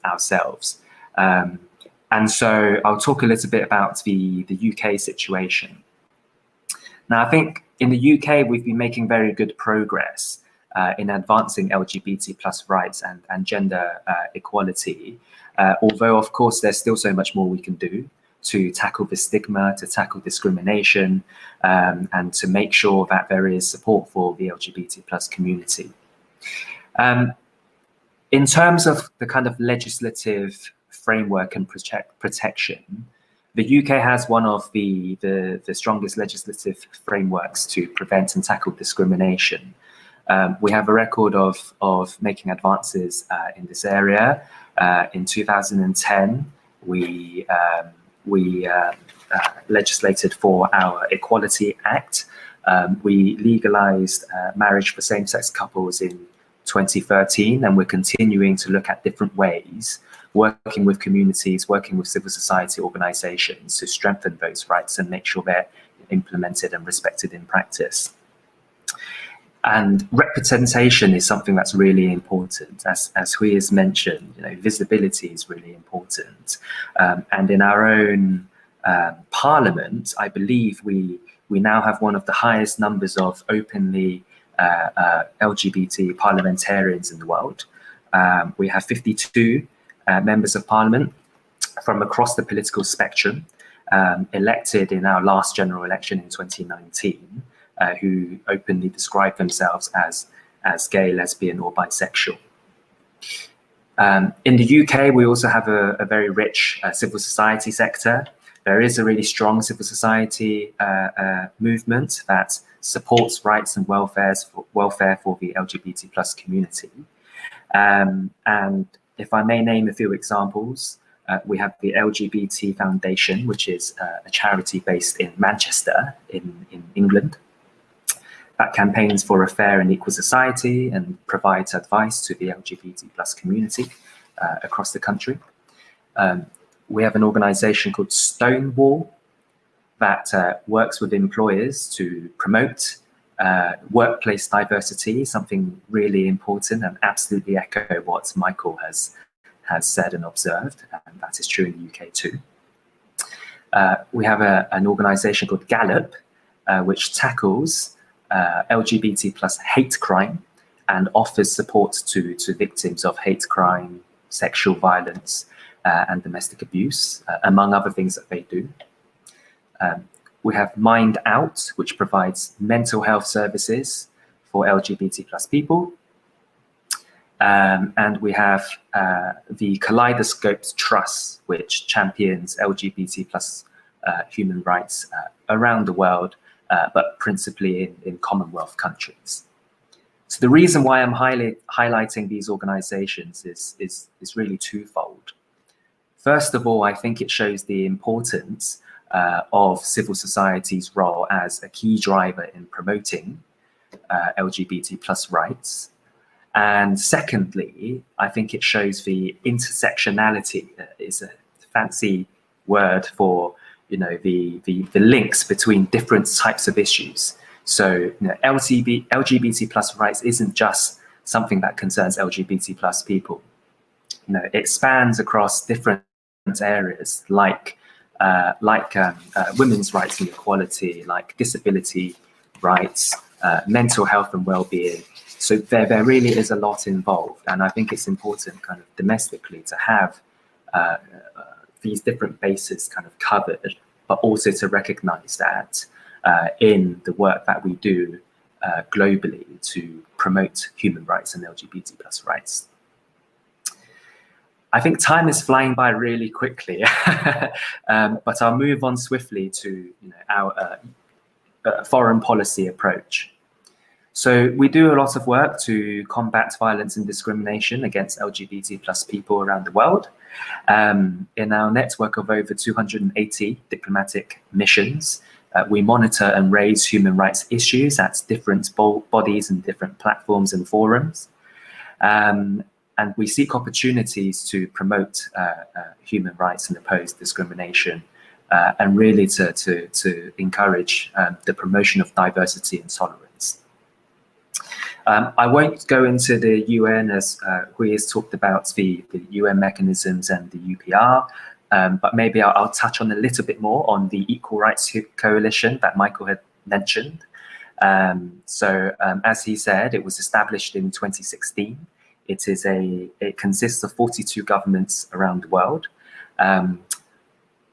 ourselves. And so I'll talk a little bit about the UK situation. Now, I think in the UK, we've been making very good progress in advancing LGBT plus rights and gender equality, although of course there's still so much more we can do to tackle the stigma, to tackle discrimination, and to make sure that there is support for the LGBT plus community. In terms of the kind of legislative framework and protection, the UK has one of the strongest legislative frameworks to prevent and tackle discrimination. We have a record of making advances in this area. In 2010, we legislated for our Equality Act. We legalized marriage for same-sex couples in 2013, and we're continuing to look at different ways, working with communities, working with civil society organizations to strengthen those rights and make sure they're implemented and respected in practice. And representation is something that's really important. As Hui has mentioned, visibility is really important. And in our own parliament, I believe we now have one of the highest numbers of openly LGBT parliamentarians in the world. We have 52 members of parliament from across the political spectrum, elected in our last general election in 2019, who openly describe themselves as gay, lesbian, or bisexual. In the UK, we also have a very rich civil society sector. There is a really strong civil society movement that supports rights and welfare for the LGBT plus community. And if I may name a few examples, we have the LGBT Foundation, which is a charity based in Manchester in England, that campaigns for a fair and equal society and provides advice to the LGBT plus community across the country. We have an organization called Stonewall that works with employers to promote workplace diversity, something really important, and absolutely echo what Michael has said and observed, and that is true in the UK too. We have an organization called Gallup, which tackles LGBT plus hate crime and offers support to victims of hate crime, sexual violence, and domestic abuse, among other things that they do. We have Mind Out, which provides mental health services for LGBT plus people. And we have the Kaleidoscope Trust, which champions LGBT plus human rights around the world, but principally in Commonwealth countries. So the reason why I'm highlighting these organizations is really twofold. First of all, I think it shows the importance of civil society's role as a key driver in promoting LGBT plus rights. And secondly, I think it shows the intersectionality, is a fancy word for the links between different types of issues. So LGBT plus rights isn't just something that concerns LGBT plus people. It spans across different areas like women's rights and equality, like disability rights, mental health and well-being. So there really is a lot involved, and I think it's important kind of domestically to have these different bases kind of covered, but also to recognize that in the work that we do globally to promote human rights and LGBT plus rights. I think time is flying by really quickly, but I'll move on swiftly to our foreign policy approach. So we do a lot of work to combat violence and discrimination against LGBT plus people around the world. In our network of over 280 diplomatic missions, We monitor and raise human rights issues at different bodies and different platforms and forums. And we seek opportunities to promote human rights and oppose discrimination, and really to encourage the promotion of diversity and tolerance. I won't go into the UN, as Hui has talked about the UN mechanisms and the UPR, but maybe I'll touch on a little bit more on the Equal Rights Coalition that Michael had mentioned. As he said, it was established in 2016. It consists of 42 governments around the world.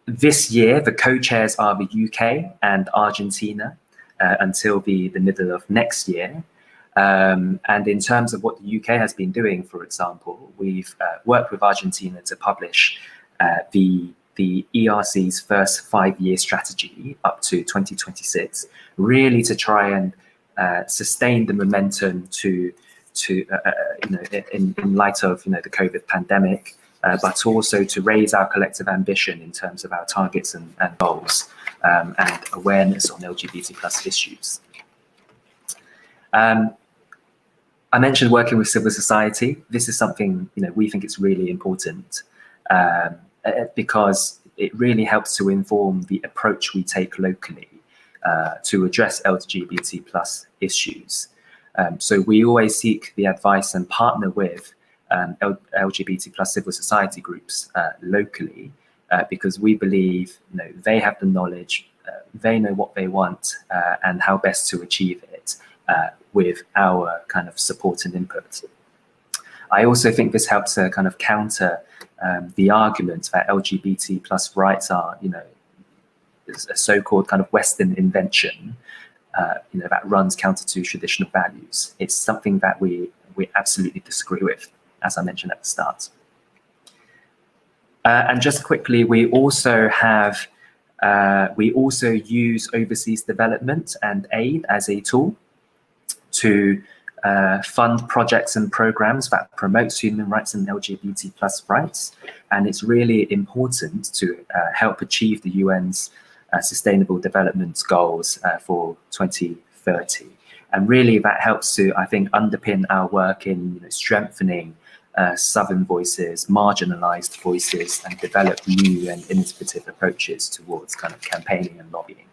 This year, the co-chairs are the UK and Argentina until the middle of next year. And in terms of what the UK has been doing, for example, we've worked with Argentina to publish the ERC's first 5-year strategy up to 2026, really to try and sustain the momentum in light of the COVID pandemic, but also to raise our collective ambition in terms of our targets and goals, and awareness on LGBT+ issues. I mentioned working with civil society. This is something we think it's really important, because it really helps to inform the approach we take locally to address LGBT+ issues. So we always seek the advice and partner with LGBT+ civil society groups locally, because we believe they have the knowledge, they know what they want, and how best to achieve it with our kind of support and input. I also think this helps to kind of counter the argument that LGBT+ rights are, a so-called kind of Western invention, that runs counter to traditional values. It's something that we absolutely disagree with, as I mentioned at the start. And just quickly, we also use overseas development and aid as a tool to fund projects and programs that promotes human rights and LGBT+ rights. And it's really important to help achieve the UN's Sustainable Development Goals for 2030. And really that helps to, I think, underpin our work in strengthening Southern voices, marginalized voices, and develop new and innovative approaches towards kind of campaigning and lobbying.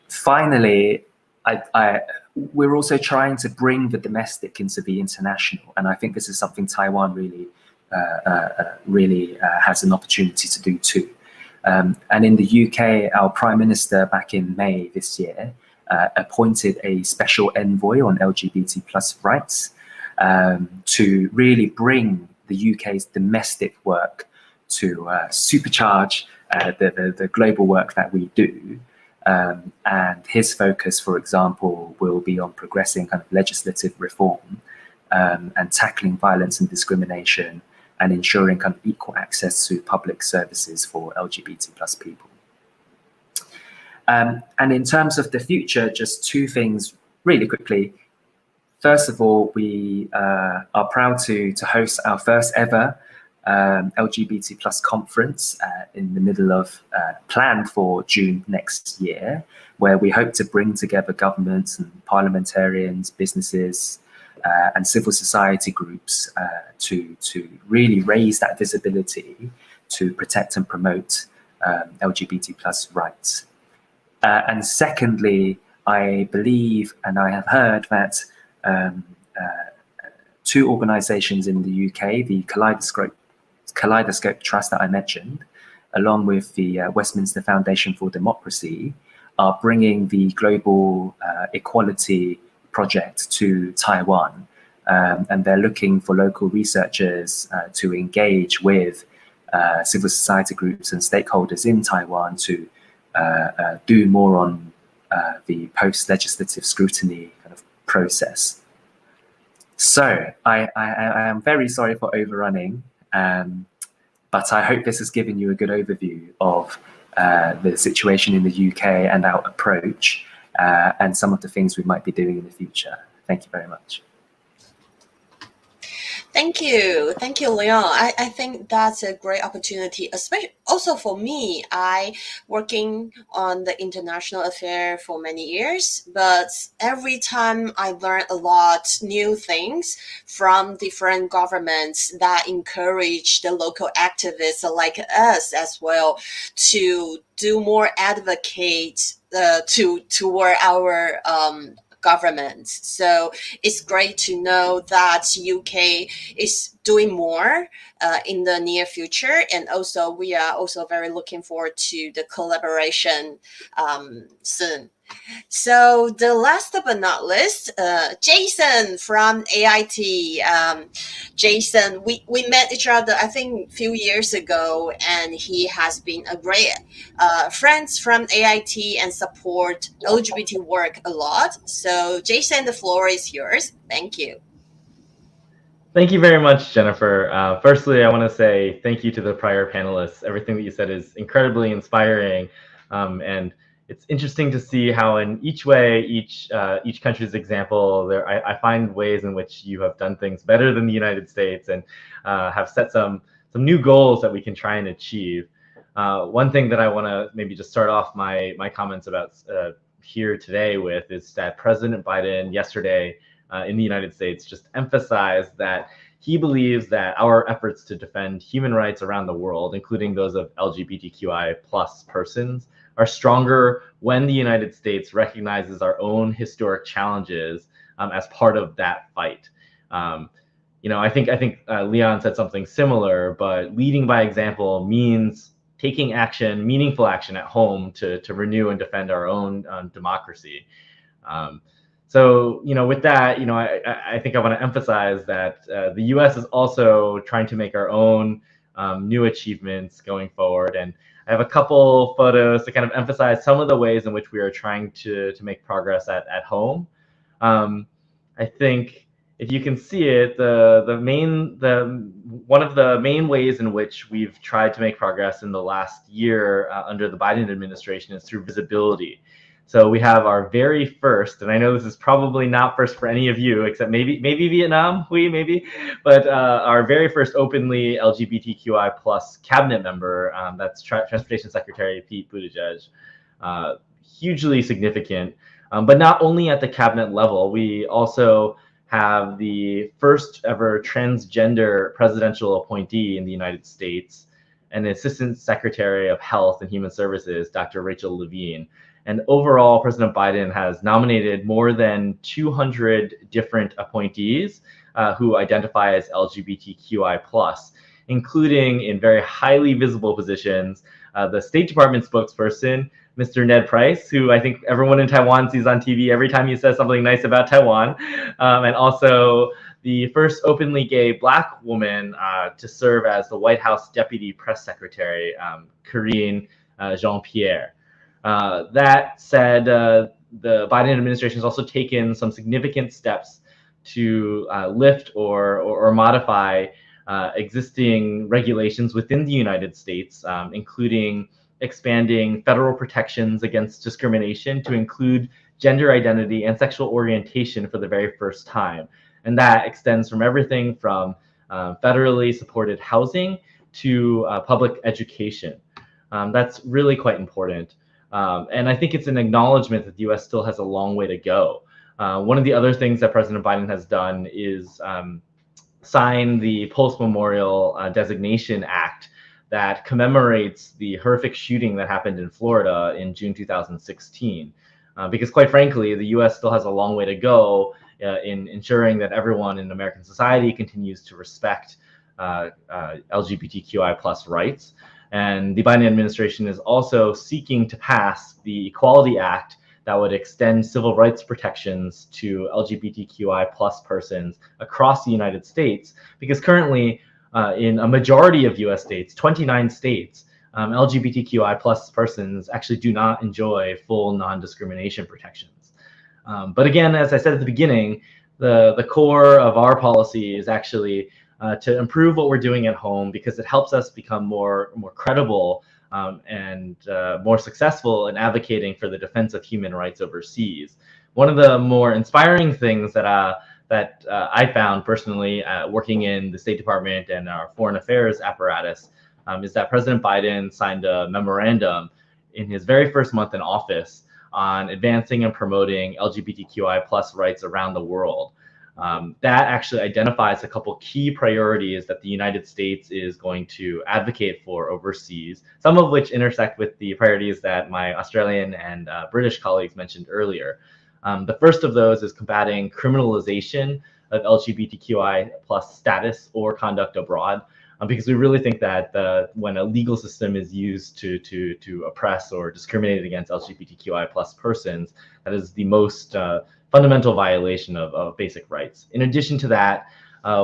Finally, we're also trying to bring the domestic into the international, and I think this is something Taiwan really has an opportunity to do too. And in the UK, our Prime Minister back in May this year appointed a special envoy on LGBT+ rights to really bring the UK's domestic work to supercharge the global work that we do. And his focus, for example, will be on progressing kind of legislative reform and tackling violence and discrimination and ensuring kind of equal access to public services for LGBT+ people. And in terms of the future, just two things really quickly. First of all, we are proud to host our first ever LGBT+ conference in the middle of, planned for June next year, where we hope to bring together governments and parliamentarians, businesses, and civil society groups to really raise that visibility to protect and promote LGBT+ rights. And secondly, I believe and I have heard that two organisations in the UK, the Kaleidoscope Trust that I mentioned, along with the Westminster Foundation for Democracy, are bringing the Global Equality Project to Taiwan. And they're looking for local researchers to engage with civil society groups and stakeholders in Taiwan to do more on the post-legislative scrutiny kind of process. So I am very sorry for overrunning, but I hope this has given you a good overview of the situation in the UK and our approach and some of the things we might be doing in the future. Thank you very much. Thank you, Leon. I think that's a great opportunity, especially also for me. I working on the international affair for many years, but every time I learn a lot new things from different governments that encourage the local activists like us as well to do more advocate toward our governments. So it's great to know that UK is doing more in the near future, and also we are also very looking forward to the collaboration soon. So the last but not least, Jason from AIT. Jason, we met each other I think a few years ago, and he has been a great friends from AIT and support LGBT work a lot. So Jason, the floor is yours. Thank you. Thank you very much, Jennifer. Firstly, I want to say thank you to the prior panelists. Everything that you said is incredibly inspiring, and it's interesting to see how in each way, each country's example, I find ways in which you have done things better than the United States and have set some new goals that we can try and achieve. One thing that I want to maybe just start off my comments about here today with is that President Biden yesterday in the United States just emphasized that he believes that our efforts to defend human rights around the world, including those of LGBTQI plus persons, are stronger when the United States recognizes our own historic challenges as part of that fight. You know, I think Leon said something similar, but leading by example means taking action, meaningful action at home to renew and defend our own democracy. So, you know, with that, you know, I think I want to emphasize that the U.S. is also trying to make our own new achievements going forward. And I have a couple photos to kind of emphasize some of the ways in which we are trying to make progress at home. I think if you can see it, one of the main ways in which we've tried to make progress in the last year under the Biden administration is through visibility. So we have our very first, and I know this is probably not first for any of you, except maybe Vietnam, but our very first openly LGBTQI plus cabinet member, that's Transportation Secretary Pete Buttigieg. Hugely significant, but not only at the cabinet level, we also have the first ever transgender presidential appointee in the United States, and the Assistant Secretary of Health and Human Services, Dr. Rachel Levine. And overall, President Biden has nominated more than 200 different appointees who identify as LGBTQI+, including in very highly visible positions, the State Department spokesperson, Mr. Ned Price, who I think everyone in Taiwan sees on TV every time he says something nice about Taiwan, and also the first openly gay Black woman to serve as the White House Deputy Press Secretary, Karine Jean-Pierre. That said, the Biden administration has also taken some significant steps to lift or modify existing regulations within the United States, including expanding federal protections against discrimination to include gender identity and sexual orientation for the very first time. And that extends from everything from federally supported housing to public education. That's really quite important. And I think it's an acknowledgement that the U.S. still has a long way to go. One of the other things that President Biden has done is sign the Post-Memorial Designation Act that commemorates the horrific shooting that happened in Florida in June 2016. Because quite frankly, the U.S. still has a long way to go in ensuring that everyone in American society continues to respect LGBTQI+ rights. And the Biden administration is also seeking to pass the Equality Act that would extend civil rights protections to LGBTQI+ persons across the United States, because currently in a majority of US states, 29 states, LGBTQI+ persons actually do not enjoy full non-discrimination protections. But again, as I said at the beginning, the core of our policy is actually to improve what we're doing at home, because it helps us become more credible and more successful in advocating for the defense of human rights overseas. One of the more inspiring things that that I found personally working in the State Department and our foreign affairs apparatus is that President Biden signed a memorandum in his very first month in office on advancing and promoting LGBTQI plus rights around the world. That actually identifies a couple key priorities that the United States is going to advocate for overseas, some of which intersect with the priorities that my Australian and British colleagues mentioned earlier. The first of those is combating criminalization of LGBTQI plus status or conduct abroad, because we really think that when a legal system is used to oppress or discriminate against LGBTQI plus persons, that is the most fundamental violation of basic rights. In addition to that,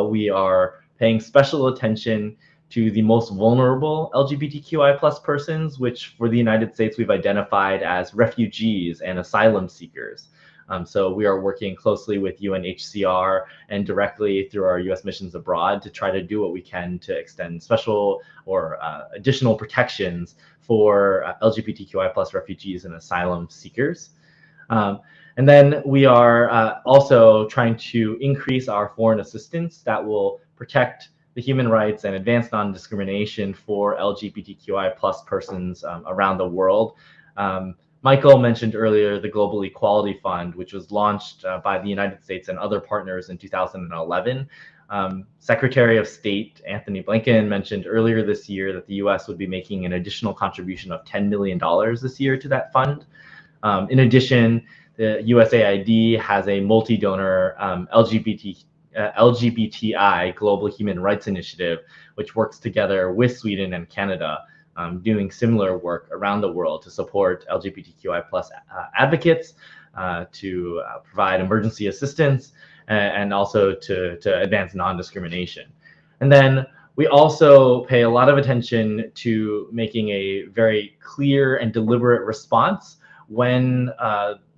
we are paying special attention to the most vulnerable LGBTQI plus persons, which for the United States we've identified as refugees and asylum seekers. So we are working closely with UNHCR and directly through our US missions abroad to try to do what we can to extend special or additional protections for LGBTQI plus refugees and asylum seekers. And then we are also trying to increase our foreign assistance that will protect the human rights and advance non-discrimination for LGBTQI plus persons around the world. Michael mentioned earlier the Global Equality Fund, which was launched by the United States and other partners in 2011. Secretary of State Anthony Blinken mentioned earlier this year that the US would be making an additional contribution of $10 million this year to that fund. In addition, the USAID has a multi-donor LGBTI Global Human Rights Initiative, which works together with Sweden and Canada, doing similar work around the world to support LGBTQI plus advocates, to provide emergency assistance, and also to advance non-discrimination. And then we also pay a lot of attention to making a very clear and deliberate response when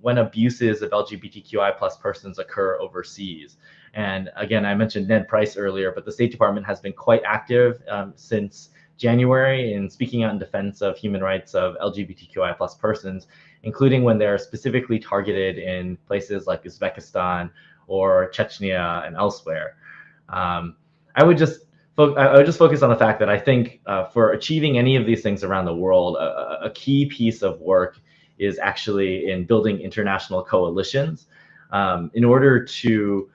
abuses of LGBTQI plus persons occur overseas. And again, I mentioned Ned Price earlier, but the State Department has been quite active since January in speaking out in defense of human rights of LGBTQI plus persons, including when they're specifically targeted in places like Uzbekistan or Chechnya and elsewhere. I would just focus on the fact that I think for achieving any of these things around the world, a key piece of work is actually in building international coalitions. In order to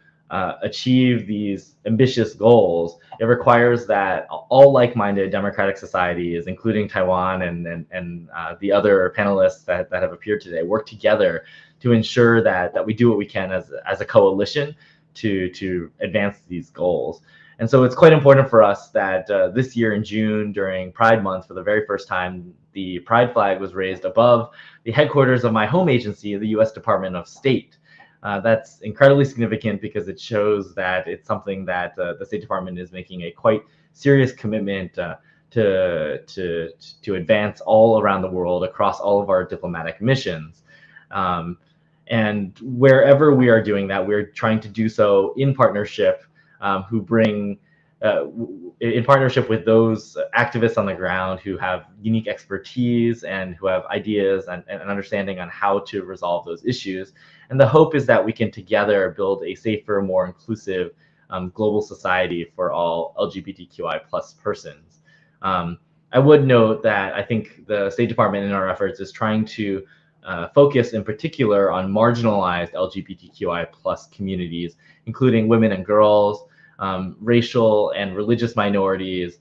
achieve these ambitious goals, it requires that all like-minded democratic societies, including Taiwan and the other panelists that have appeared today, work together to ensure that we do what we can as a coalition to advance these goals. And so it's quite important for us that this year in June, during Pride Month, for the very first time, the Pride flag was raised above the headquarters of my home agency, the US Department of State. That's incredibly significant because it shows that it's something that the State Department is making a quite serious commitment to advance all around the world across all of our diplomatic missions. And wherever we are doing that, we're trying to do so in partnership in partnership with those activists on the ground who have unique expertise and who have ideas and understanding on how to resolve those issues. And the hope is that we can together build a safer, more inclusive global society for all LGBTQI plus persons. I would note that I think the State Department in our efforts is trying to focus in particular on marginalized LGBTQI plus communities, including women and girls, racial and religious minorities,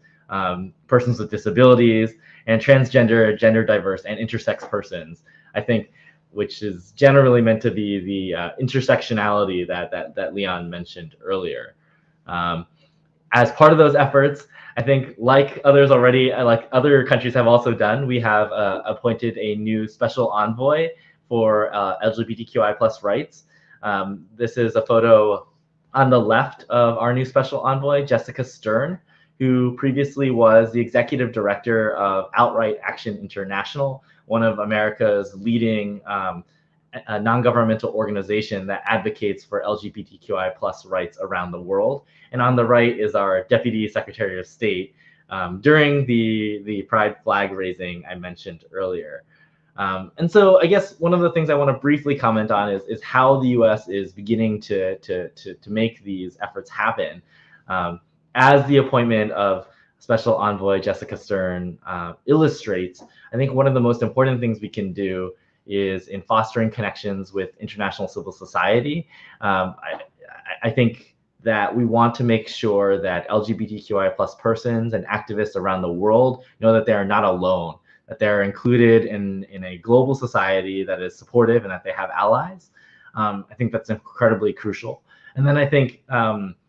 persons with disabilities, and transgender, gender diverse, and intersex persons. I think, which is generally meant to be the intersectionality that Leon mentioned earlier. As part of those efforts, I think, like others already, like other countries have also done, we have appointed a new special envoy for LGBTQI plus rights. This is a photo on the left of our new special envoy, Jessica Stern, who previously was the executive director of Outright Action International, one of America's leading non-governmental organization that advocates for LGBTQI plus rights around the world. And on the right is our Deputy Secretary of State during the Pride flag raising I mentioned earlier. And so I guess one of the things I want to briefly comment on is how the U.S. is beginning to make these efforts happen. As the appointment of Special Envoy Jessica Stern illustrates, I think one of the most important things we can do is in fostering connections with international civil society. I think that we want to make sure that LGBTQI+ persons and activists around the world know that they are not alone, that they're included in a global society that is supportive and that they have allies. I think that's incredibly crucial. And then I think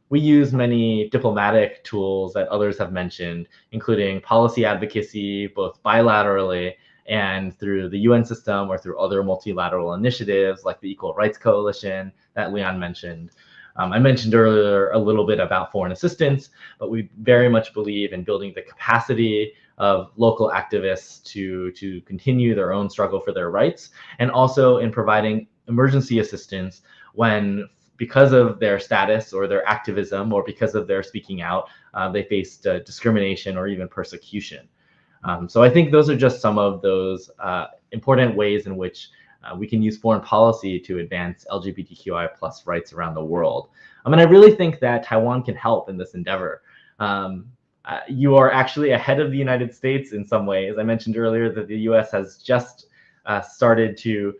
we use many diplomatic tools that others have mentioned, including policy advocacy, both bilaterally and through the UN system or through other multilateral initiatives like the Equal Rights Coalition that Leon mentioned. I mentioned earlier a little bit about foreign assistance, but we very much believe in building the capacity of local activists to continue their own struggle for their rights, and also in providing emergency assistance when, because of their status or their activism or because of their speaking out, they faced discrimination or even persecution. So I think those are just some of those important ways in which we can use foreign policy to advance LGBTQI+ rights around the world. I mean, I really think that Taiwan can help in this endeavor. You are actually ahead of the United States in some ways. I mentioned earlier that the US has just started to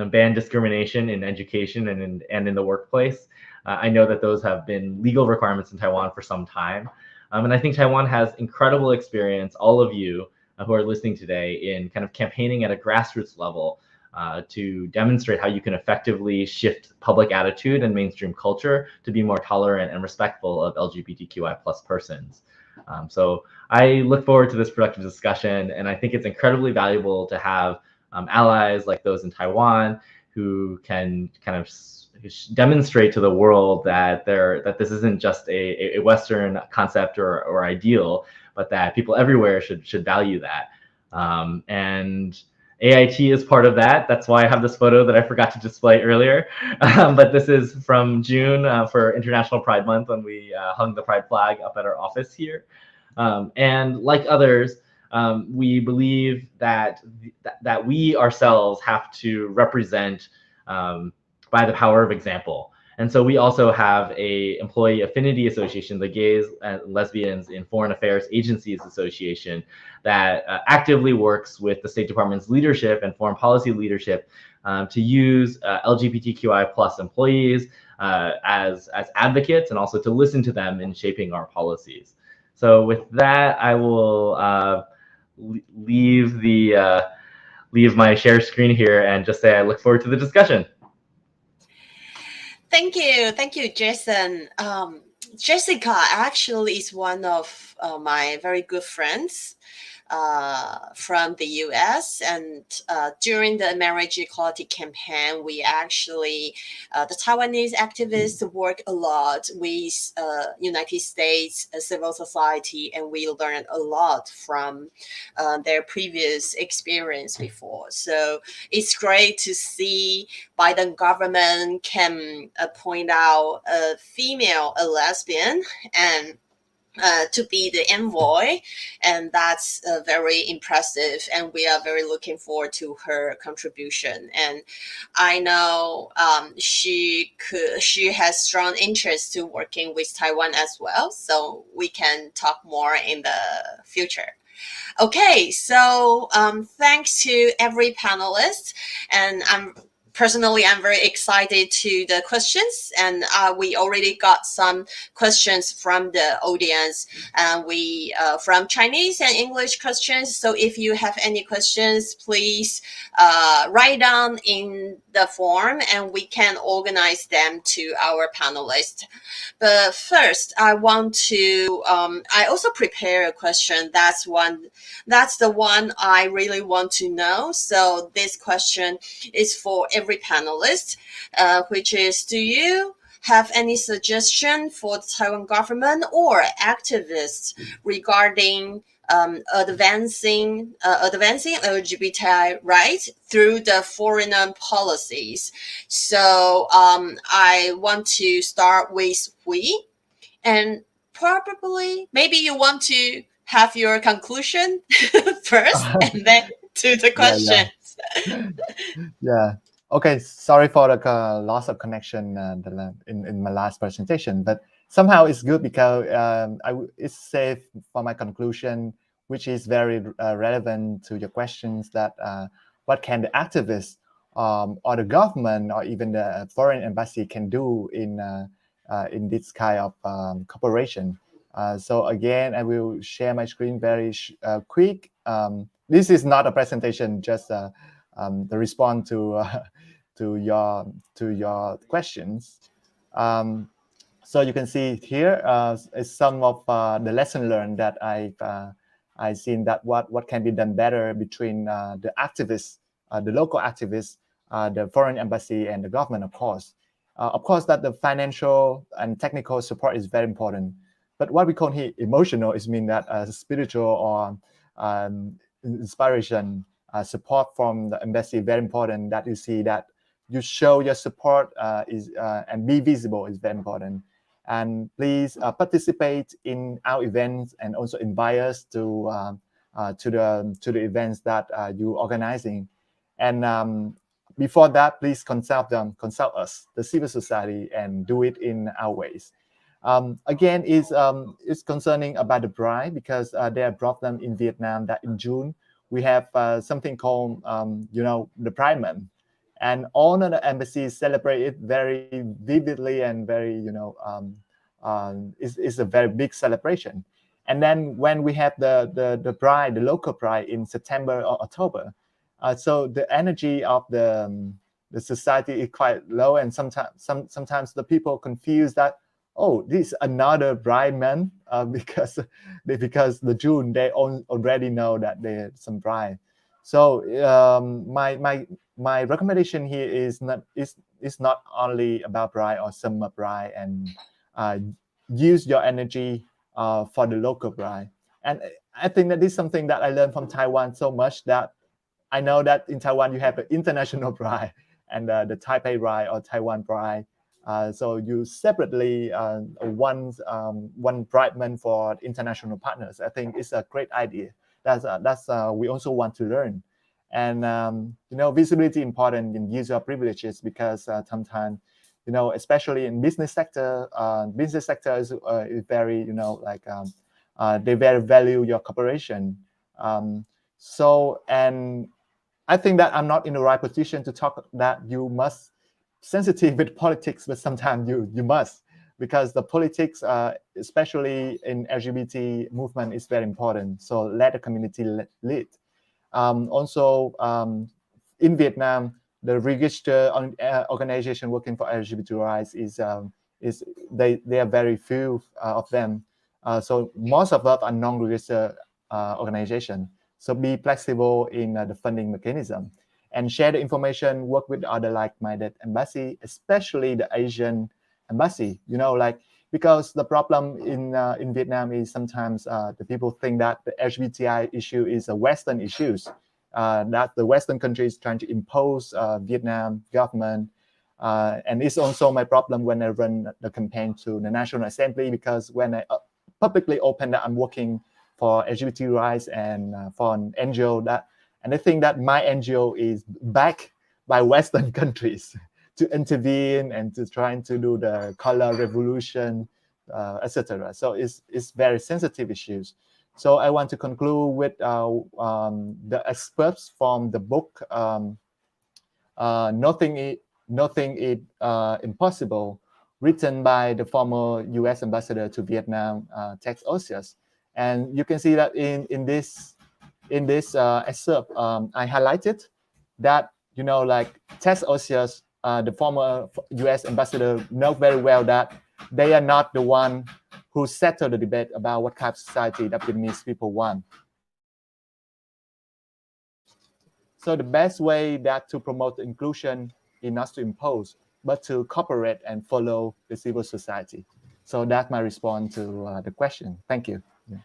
ban discrimination in education and in the workplace. I know that those have been legal requirements in Taiwan for some time. And I think Taiwan has incredible experience, all of you who are listening today, in kind of campaigning at a grassroots level to demonstrate how you can effectively shift public attitude and mainstream culture to be more tolerant and respectful of LGBTQI+ persons. So I look forward to this productive discussion, and I think it's incredibly valuable to have allies like those in Taiwan who can kind of demonstrate to the world that this isn't just a Western concept or ideal, but that people everywhere should value that. And AIT is part of that. That's why I have this photo that I forgot to display earlier. But this is from June for International Pride Month, when we hung the Pride flag up at our office here. And like others, we believe that we ourselves have to represent by the power of example. And so we also have a employee affinity association, the Gays and Lesbians in Foreign Affairs Agencies Association, that actively works with the State Department's leadership and foreign policy leadership to use LGBTQI+ employees as advocates, and also to listen to them in shaping our policies. So with that, I will leave my share screen here and just say I look forward to the discussion. Thank you, Jason. Jessica actually is one of my very good friends from the US, and during the marriage equality campaign, we actually, the Taiwanese activists work a lot with United States civil society, and we learned a lot from their previous experience before. So it's great to see Biden government can point out a female, a lesbian, and to be the envoy, and that's very impressive, and we are very looking forward to her contribution. And I know she has strong interest to working with Taiwan as well, so we can talk more in the future. Okay, so thanks to every panelist, and I'm very excited to the questions, and we already got some questions from the audience, and we from Chinese and English questions. So if you have any questions, please write down in the form, and we can organize them to our panelists. But first, I want to I also prepare a question. That's the one I really want to know. So this question is for every panelist, which is, do you have any suggestion for the Taiwan government or activists regarding advancing LGBTI rights through the foreign policies? So I want to start with we, and probably maybe you want to have your conclusion first and then to the questions. Yeah. Okay. Sorry for the loss of connection in my last presentation, but somehow it's good because it's safe for my conclusion, which is very relevant to your questions. That what can the activists or the government or even the foreign embassy can do in this kind of cooperation. So again, I will share my screen very quick. This is not a presentation, just the response to to your questions. So you can see here is some of the lesson learned that I've seen, that what can be done better between the activists, the local activists, the foreign embassy, and the government, of course. Of course, that the financial and technical support is very important. But what we call here emotional is mean that spiritual or inspiration, support from the embassy, very important. That you see that you show your support and be visible is very important. And please participate in our events and also invite us to the events that you organizing. And before that, please consult us, the civil society, and do it in our ways. Again, is concerning about the bride, because there are problems in Vietnam that in June we have something called the Pride Month, and all of the embassies celebrate it very vividly and very it's a very big celebration. And then when we have the pride, the local pride in September or October, so the energy of the society is quite low, and sometimes the people confuse that, oh, this is another bride month because the June they already know that there's some bride. So my recommendation here is not only about bride or summer bride, and use your energy for the local bride. And I think that this is something that I learned from Taiwan so much, that I know that in Taiwan you have an international bride and the Taipei bride or Taiwan bride. So you separately one bride month for international partners. I think it's a great idea. That's we also want to learn. And visibility important in use of privileges, because sometimes especially in business sector is very they very value your cooperation. And I think that I'm not in the right position to talk that you must sensitive with politics, but sometimes you must, because the politics, especially in LGBT movement, is very important. So let the community lead. Also, in Vietnam, the registered organization working for LGBT rights is they are very few of them. So most of them are non-registered organization. So be flexible in the funding mechanism, and share the information, work with other like-minded embassy, especially the Asian embassy. Because the problem in Vietnam is sometimes the people think that the LGBTI issue is a Western issue, that the Western countries trying to impose Vietnam government. And it's also my problem when I run the campaign to the National Assembly, because when I publicly open that I'm working for LGBT rights and for an NGO, and I think that my NGO is backed by Western countries to intervene and to trying to do the color revolution, etc. So it's very sensitive issues. So I want to conclude with the excerpts from the book Nothing is Impossible, written by the former U.S. ambassador to Vietnam, Tex Osius. And you can see that in this excerpt, I highlighted that Tex Osius, the former U.S. ambassador, know very well that they are not the one who settled the debate about what kind of society that Vietnamese people want. So the best way that to promote inclusion is not to impose, but to cooperate and follow the civil society. So that's my response to the question. Thank you. Yeah.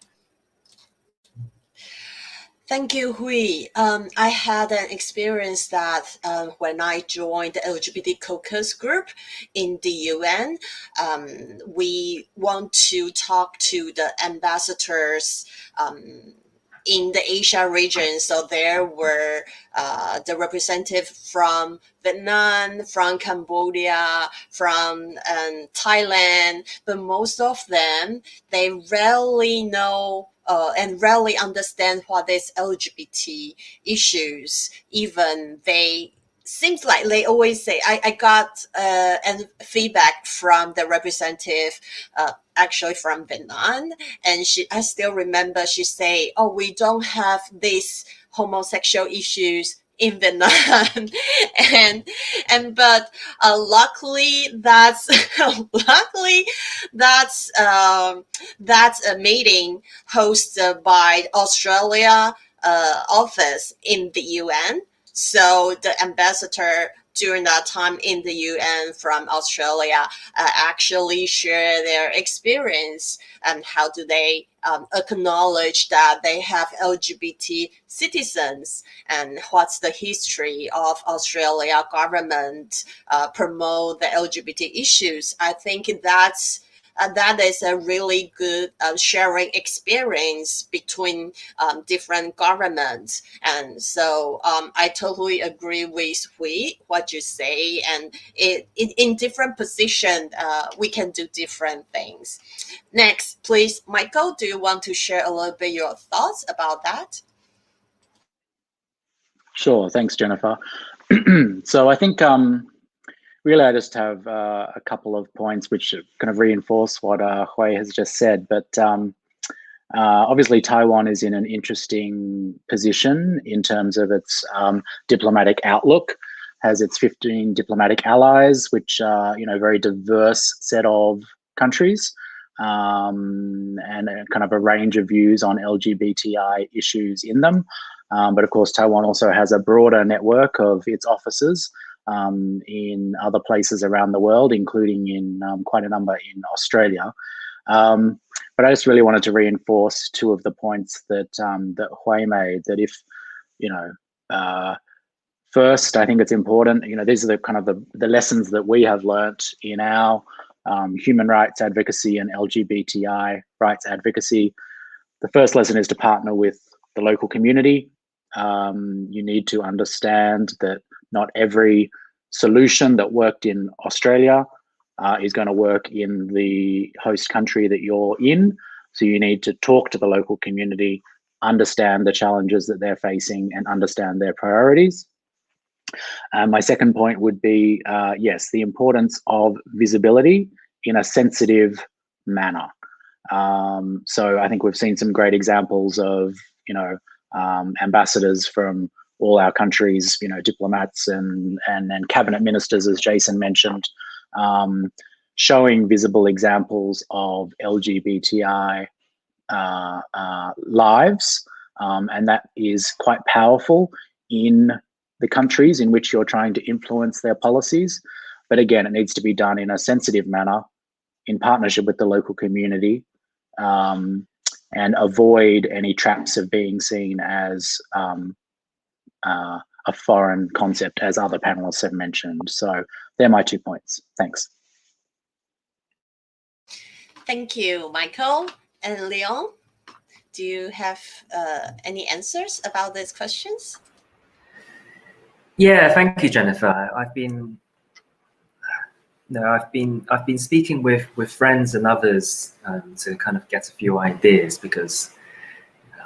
Thank you, Hui. I had an experience that when I joined the LGBT caucus group in the UN, we want to talk to the ambassadors in the Asia region. So there were the representative from Vietnam, from Cambodia, from Thailand, but most of them, they rarely know and rarely understand what is LGBT issues. Even they seems like they always say, I got and feedback from the representative actually from Vietnam, and I still remember she say, oh, we don't have these homosexual issues in Vietnam. But luckily that's that's a meeting hosted by Australia office in the UN. So the ambassador during that time in the UN from Australia actually share their experience and how do they acknowledge that they have LGBT citizens, and what's the history of Australia government promote the LGBT issues. I think that is a really good sharing experience between different governments. And so I totally agree with what you say. And in different positions, we can do different things. Next, please, Michael, do you want to share a little bit your thoughts about that? Sure, thanks, Jennifer. So I think really I just have a couple of points which kind of reinforce what Hui has just said. But obviously Taiwan is in an interesting position in terms of its diplomatic outlook, has its 15 diplomatic allies, which are, you know, very diverse set of countries, and kind of a range of views on LGBTI issues in them. But of course, Taiwan also has a broader network of its offices in other places around the world, including in quite a number in Australia. But I just really wanted to reinforce two of the points that that Hui made, that if, you know, first, I think it's important, you know, these are the kind of the lessons that we have learnt in our human rights advocacy and LGBTI rights advocacy. The first lesson is to partner with the local community. You need to understand that not every solution that worked in Australia is going to work in the host country that you're in. So you need to talk to the local community, understand the challenges that they're facing, and understand their priorities. My second point would be, yes, the importance of visibility in a sensitive manner. So I think we've seen some great examples of, you know, ambassadors from all our countries, you know, diplomats and cabinet ministers, as Jason mentioned, showing visible examples of LGBTI lives, and that is quite powerful in the countries in which you're trying to influence their policies. But again, it needs to be done in a sensitive manner, in partnership with the local community, and avoid any traps of being seen as a foreign concept, as other panelists have mentioned. So they're my 2 points. Thanks. Thank you, Michael. And Leon, do you have any answers about these questions? Yeah, thank you, Jennifer. I've been speaking with friends and others to kind of get a few ideas, because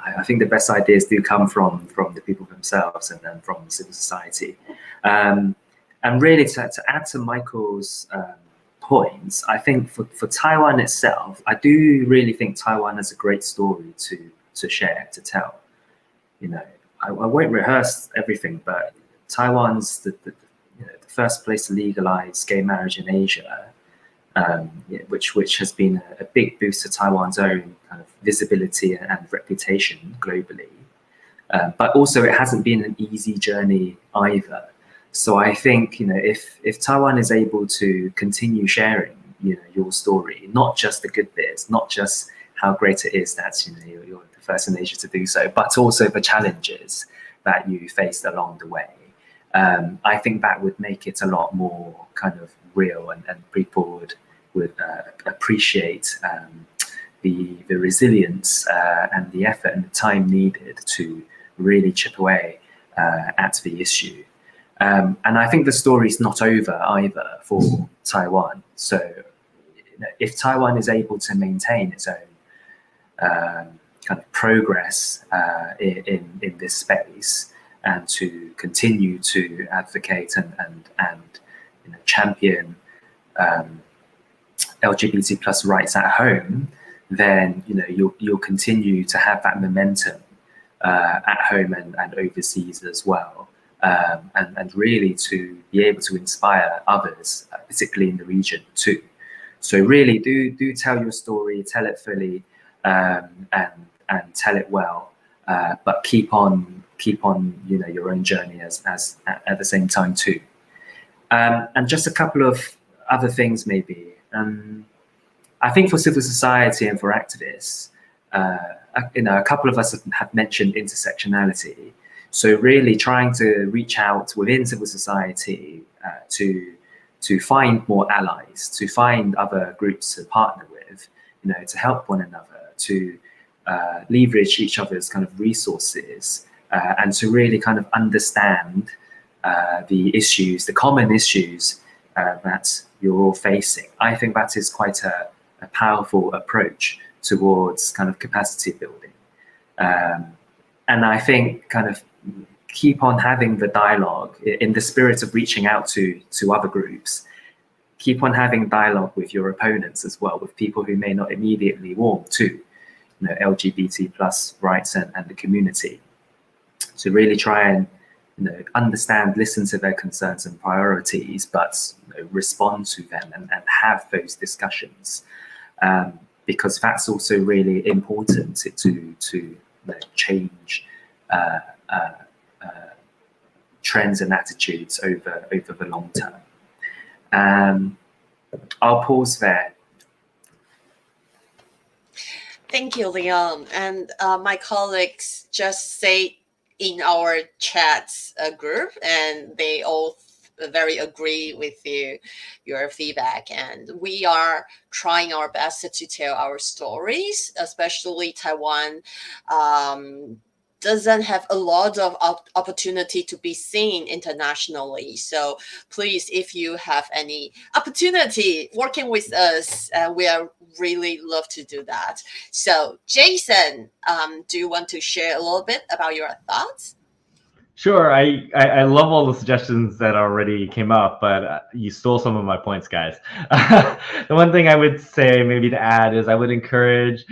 I think the best ideas do come from the people themselves and then from civil society. And really, to add to Michael's points, I think for Taiwan itself, I do really think Taiwan has a great story to share, to tell. You know, I won't rehearse everything, but Taiwan's the first place to legalize gay marriage in Asia, which has been a big boost to Taiwan's own kind of visibility and reputation globally. But also, it hasn't been an easy journey either. So I think, you know, if Taiwan is able to continue sharing, you know, your story, not just the good bits, not just how great it is that, you know, you're the first in Asia to do so, but also the challenges that you faced along the way. I think that would make it a lot more kind of real, and people would appreciate the resilience and the effort and the time needed to really chip away at the issue. And I think the story's not over either for Taiwan. So if Taiwan is able to maintain its own kind of progress in this space and to continue to advocate and champion LGBT plus rights at home, then you'll continue to have that momentum at home and overseas as well, and really to be able to inspire others, particularly in the region too. So really do tell your story, tell it fully, and tell it well, but keep on your own journey as at the same time too. And just a couple of other things maybe. I think for civil society and for activists, a couple of us have mentioned intersectionality. So really trying to reach out within civil society to find more allies, to find other groups to partner with, to help one another, to leverage each other's kind of resources, and to really kind of understand the issues, the common issues that you're all facing. I think that is quite a powerful approach towards kind of capacity building. And I think kind of keep on having the dialogue in the spirit of reaching out to other groups. Keep on having dialogue with your opponents as well, with people who may not immediately warm to LGBT plus rights and the community. So really try and understand, listen to their concerns and priorities, but respond to them and have those discussions, because that's also really important to change trends and attitudes over the long term. I'll pause there. Thank you, Leon. And my colleagues just say in our chat group, and they all very agree with your feedback. And we are trying our best to tell our stories, especially Taiwan doesn't have a lot of opportunity to be seen internationally. So please, if you have any opportunity working with us, we are really love to do that. So Jason, do you want to share a little bit about your thoughts? Sure. I love all the suggestions that already came up, but you stole some of my points, guys. The one thing I would say maybe to add is I would encourage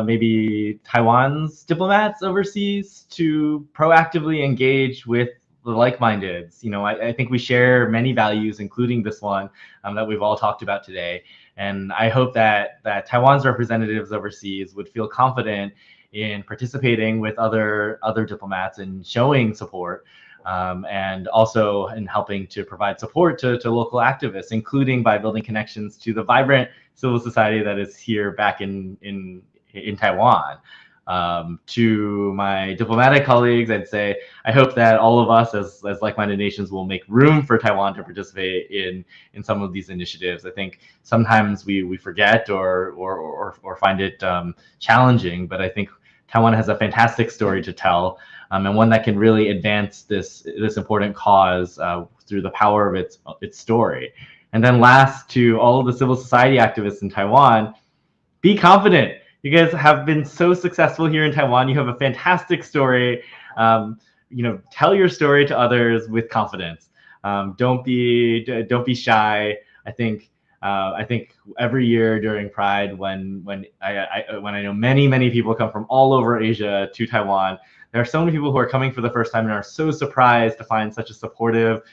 maybe Taiwan's diplomats overseas to proactively engage with the like-mindeds. I think we share many values, including this one that we've all talked about today. And I hope that Taiwan's representatives overseas would feel confident in participating with other diplomats and showing support, and also in helping to provide support to local activists, including by building connections to the vibrant civil society that is here back in Taiwan. To my diplomatic colleagues, I'd say I hope that all of us as like-minded nations will make room for Taiwan to participate in some of these initiatives. I think sometimes we forget or find it challenging, but I think Taiwan has a fantastic story to tell, and one that can really advance this important cause through the power of its story. And then last, to all of the civil society activists in Taiwan, be confident. You guys have been so successful here in Taiwan. You have a fantastic story. Tell your story to others with confidence. Don't be shy. I think every year during Pride, when I know many people come from all over Asia to Taiwan, there are so many people who are coming for the first time and are so surprised to find such a supportive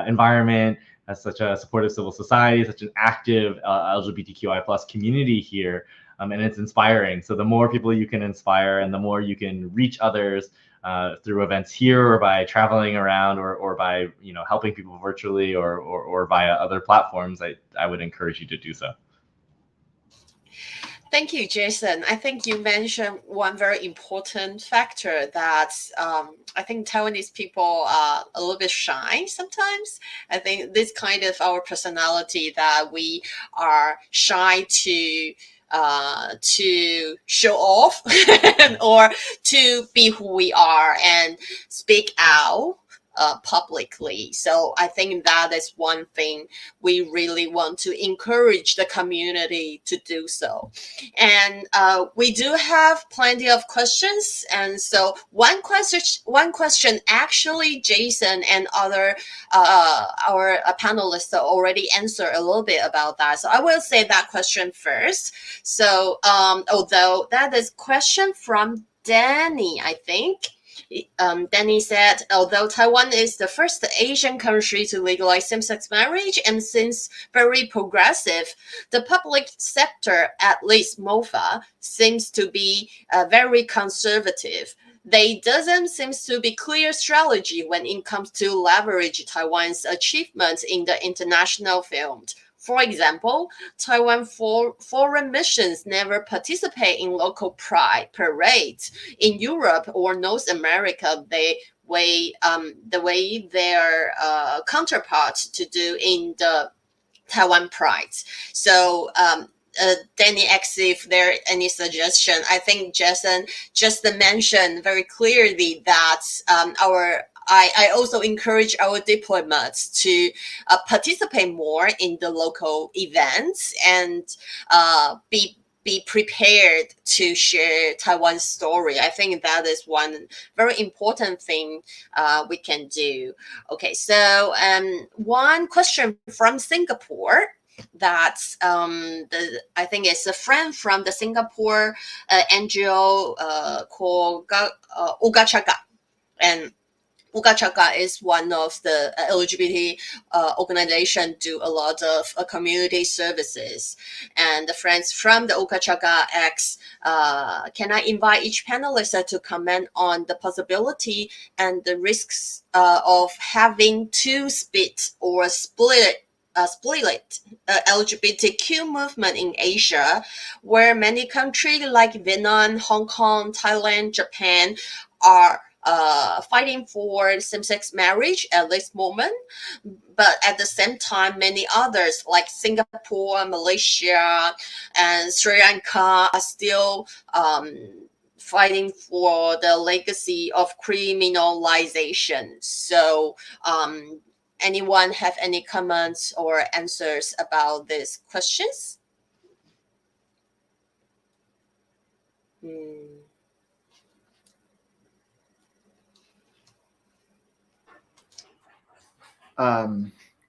environment, such a supportive civil society, such an active LGBTQI+ community here. And it's inspiring. So the more people you can inspire and the more you can reach others through events here or by traveling around or by helping people virtually or via other platforms, I would encourage you to do so. Thank you, Jason. I think you mentioned one very important factor that I think Taiwanese people are a little bit shy sometimes. I think this kind of our personality that we are shy to to show off or to be who we are and speak out publicly. So I think that is one thing we really want to encourage the community to do so. And we do have plenty of questions. And so one question actually Jason and other our panelists already answered a little bit about that. So I will say that question first. So although that is question from Danny, I think. Danny said, although Taiwan is the first Asian country to legalize same-sex marriage and seems very progressive, the public sector, at least MOFA, seems to be very conservative. There doesn't seem to be clear strategy when it comes to leverage Taiwan's achievements in the international field. For example, Taiwan foreign missions never participate in local pride parades. In Europe or North America, the way their counterparts to do in the Taiwan Pride. So Danny asks if there are any suggestion. I think Jason just mentioned very clearly that I also encourage our diplomats to participate more in the local events and be prepared to share Taiwan's story. I think that is one very important thing we can do. Okay, so one question from Singapore. That's I think it's a friend from the Singapore NGO called Uga Chaka, and Uga Chaka is one of the LGBT organization do a lot of community services. And the friends from the Uga Chaka asks, can I invite each panelist to comment on the possibility and the risks of having two split LGBTQ movement in Asia, where many countries like Vietnam, Hong Kong, Thailand, Japan are fighting for same-sex marriage at this moment, but at the same time, many others like Singapore, Malaysia, and Sri Lanka are still fighting for the legacy of criminalization. So anyone have any comments or answers about these questions?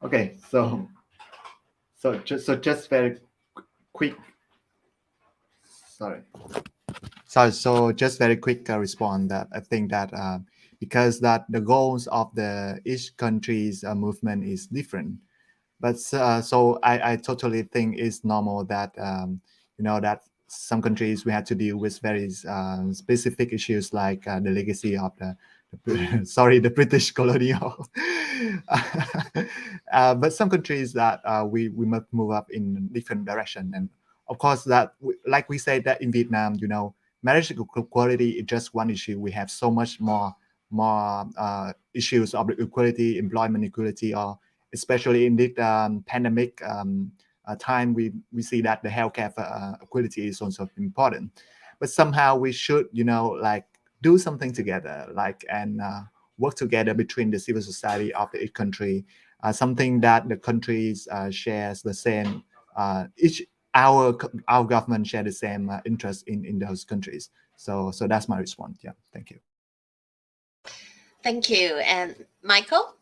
Okay, so just very quick. So just very quick response that I think that because that the goals of the each country's movement is different, but so I totally think it's normal that that some countries we have to deal with very specific issues like the legacy of the the British colonial. But some countries that we must move up in different direction. And of course that like we say that in Vietnam, marriage equality is just one issue. We have so much more issues of equality, employment equality, or especially in this pandemic time, we see that the healthcare equality is also important. But somehow we should, like do something together, and work together between the civil society of each country, something that the countries shares the same, our government share the same interest in those countries. So that's my response. Yeah, thank you. Thank you. And Michael?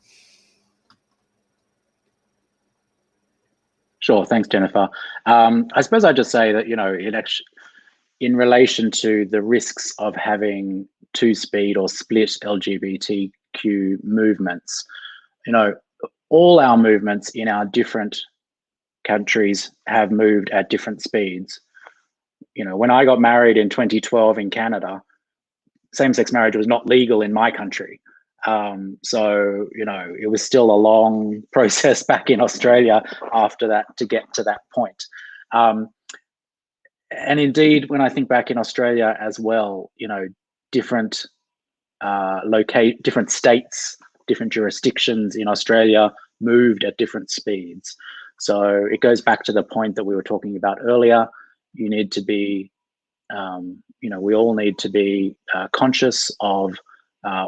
Sure, thanks, Jennifer. I suppose I'd just say that, in relation to the risks of having two-speed or split LGBTQ movements, all our movements in our different countries have moved at different speeds. When I got married in 2012 in Canada, same-sex marriage was not legal in my country. So, it was still a long process back in Australia after that to get to that point. And indeed, when I think back in Australia as well, different different states, different jurisdictions in Australia moved at different speeds. So it goes back to the point that we were talking about earlier. you need to be, we all need to be conscious of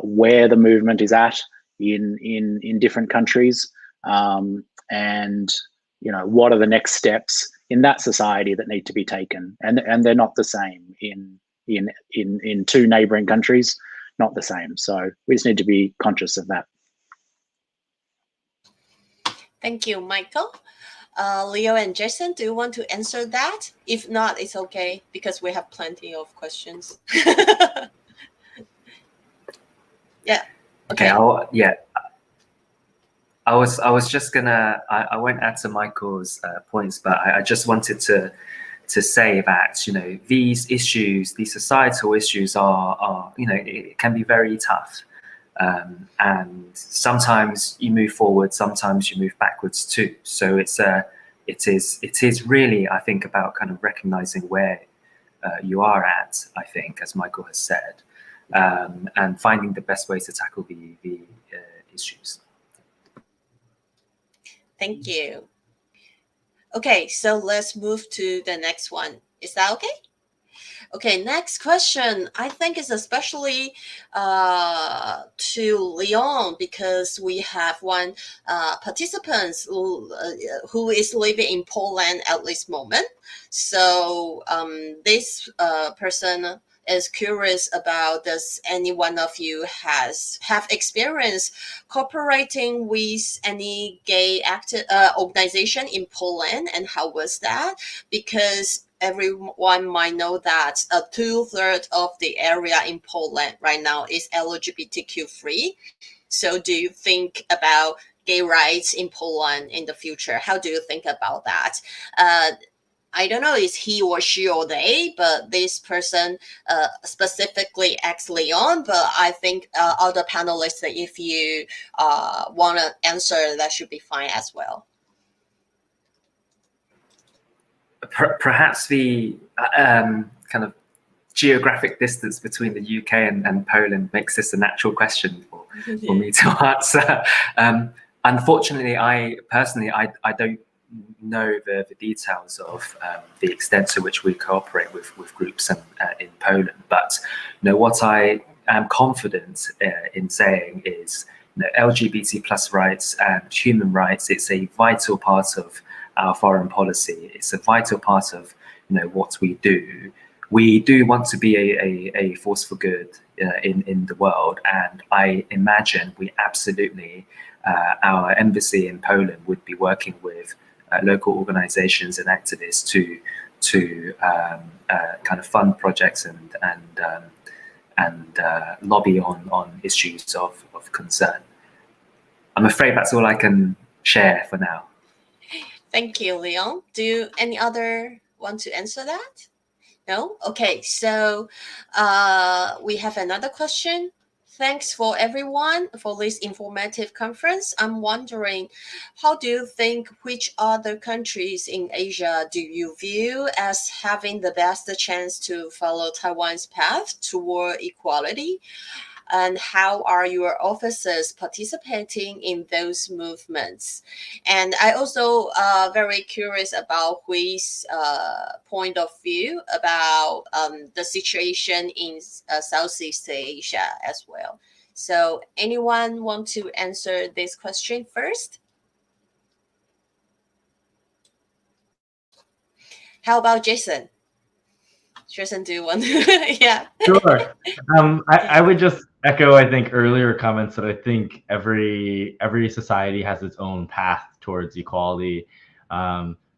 where the movement is at in different countries, and what are the next steps in that society that need to be taken, and they're not the same in two neighboring countries, not the same. So we just need to be conscious of that. Thank you, Michael. Leo and Jason, do you want to answer that? If not, it's okay because we have plenty of questions. Yeah. Okay. I was just gonna. I won't add to Michael's points, but I just wanted to say that these issues, these societal issues, are it can be very tough. And sometimes you move forward, sometimes you move backwards too. So it is really, I think, about kind of recognizing where you are at, I think, as Michael has said, and finding the best way to tackle the issues. Thank you. Okay, so let's move to the next one. Is that okay? Okay, next question. I think it's especially to Leon because we have one participant who is living in Poland at this moment. So this person is curious about, does any one of you have experience cooperating with any gay organization in Poland, and how was that? Because everyone might know that 2/3 of the area in Poland right now is LGBTQ free. So do you think about gay rights in Poland in the future? How do you think about that? I don't know, is he or she or they, but this person specifically asked Leon, but I think other panelists, if you want to answer, that should be fine as well. Perhaps the kind of geographic distance between the UK and Poland makes this a natural question for me to answer. Unfortunately, I don't know the details of the extent to which we cooperate with groups in Poland. But what I am confident in saying is LGBT plus rights and human rights, it's a vital part of our foreign policy. It's a vital part of what we do. We do want to be a force for good in the world, and I imagine we absolutely, our embassy in Poland would be working with local organizations and activists to kind of fund projects and lobby on issues of concern. I'm afraid that's all I can share for now. Thank you, Leon. Do any other want to answer that? No? Okay, so we have another question. Thanks for everyone for this informative conference. I'm wondering, how do you think, which other countries in Asia do you view as having the best chance to follow Taiwan's path toward equality? And how are your officers participating in those movements? And I also very curious about Hui's point of view about the situation in Southeast Asia as well. So anyone want to answer this question first? How about Jason? Jason, do you want to? Yeah. Sure. I would just echo, I think, earlier comments that I think every society has its own path towards equality.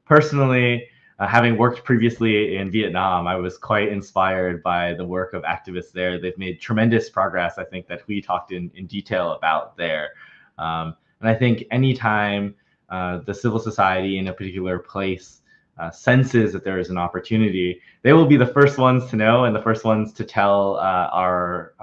Personally, having worked previously in Vietnam, I was quite inspired by the work of activists there. They've made tremendous progress, I think, that we talked in detail about there. And I think anytime the civil society in a particular place senses that there is an opportunity, they will be the first ones to know and the first ones to tell our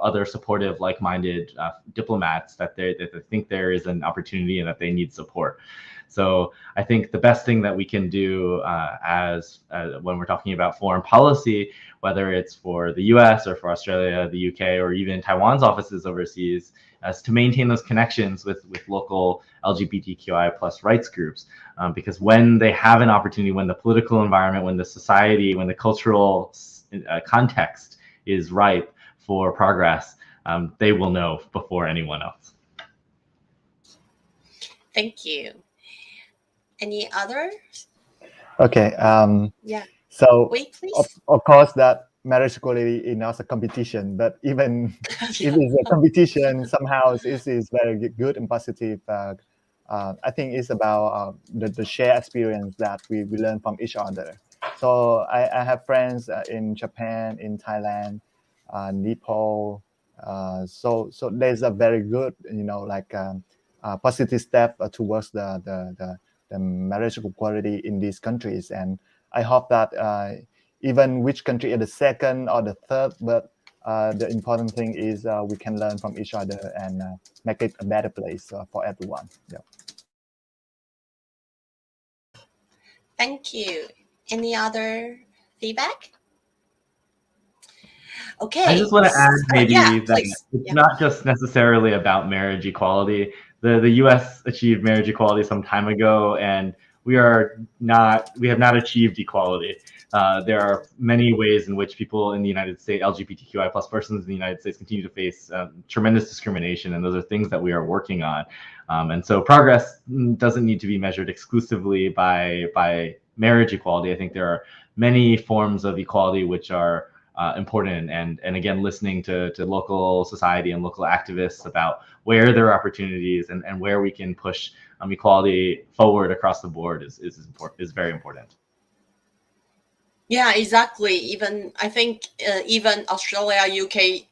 other supportive, like-minded diplomats that they think there is an opportunity and that they need support. So I think the best thing that we can do as when we're talking about foreign policy, whether it's for the US or for Australia, the UK, or even Taiwan's offices overseas, as to maintain those connections with local LGBTQI plus rights groups, because when they have an opportunity, when the political environment, when the society, when the cultural context is ripe for progress, they will know before anyone else. Thank you. Any others? Okay. Yeah. So Wait, please. of course that marriage equality is not a competition, but even if it's a competition, somehow this is very good and positive. I think it's about the shared experience that we learn from each other. So I have friends in Japan, in Thailand, Nepal. So there's a very good, positive step towards the marriage equality in these countries. And I hope that even which country is the second or the third, but the important thing is we can learn from each other and make it a better place for everyone. Yeah. Thank you. Any other feedback? Okay. I just want to add maybe that please. it's not just necessarily about marriage equality. The U.S. achieved marriage equality some time ago, and we have not achieved equality. There are many ways in which people in the United States, LGBTQI plus persons in the United States, continue to face tremendous discrimination, and those are things that we are working on. And so progress doesn't need to be measured exclusively by marriage equality. I think there are many forms of equality which are important, and again, listening to local society and local activists about where there are opportunities and where we can push equality forward across the board is very important. Yeah, exactly. Even I think even Australia, UK,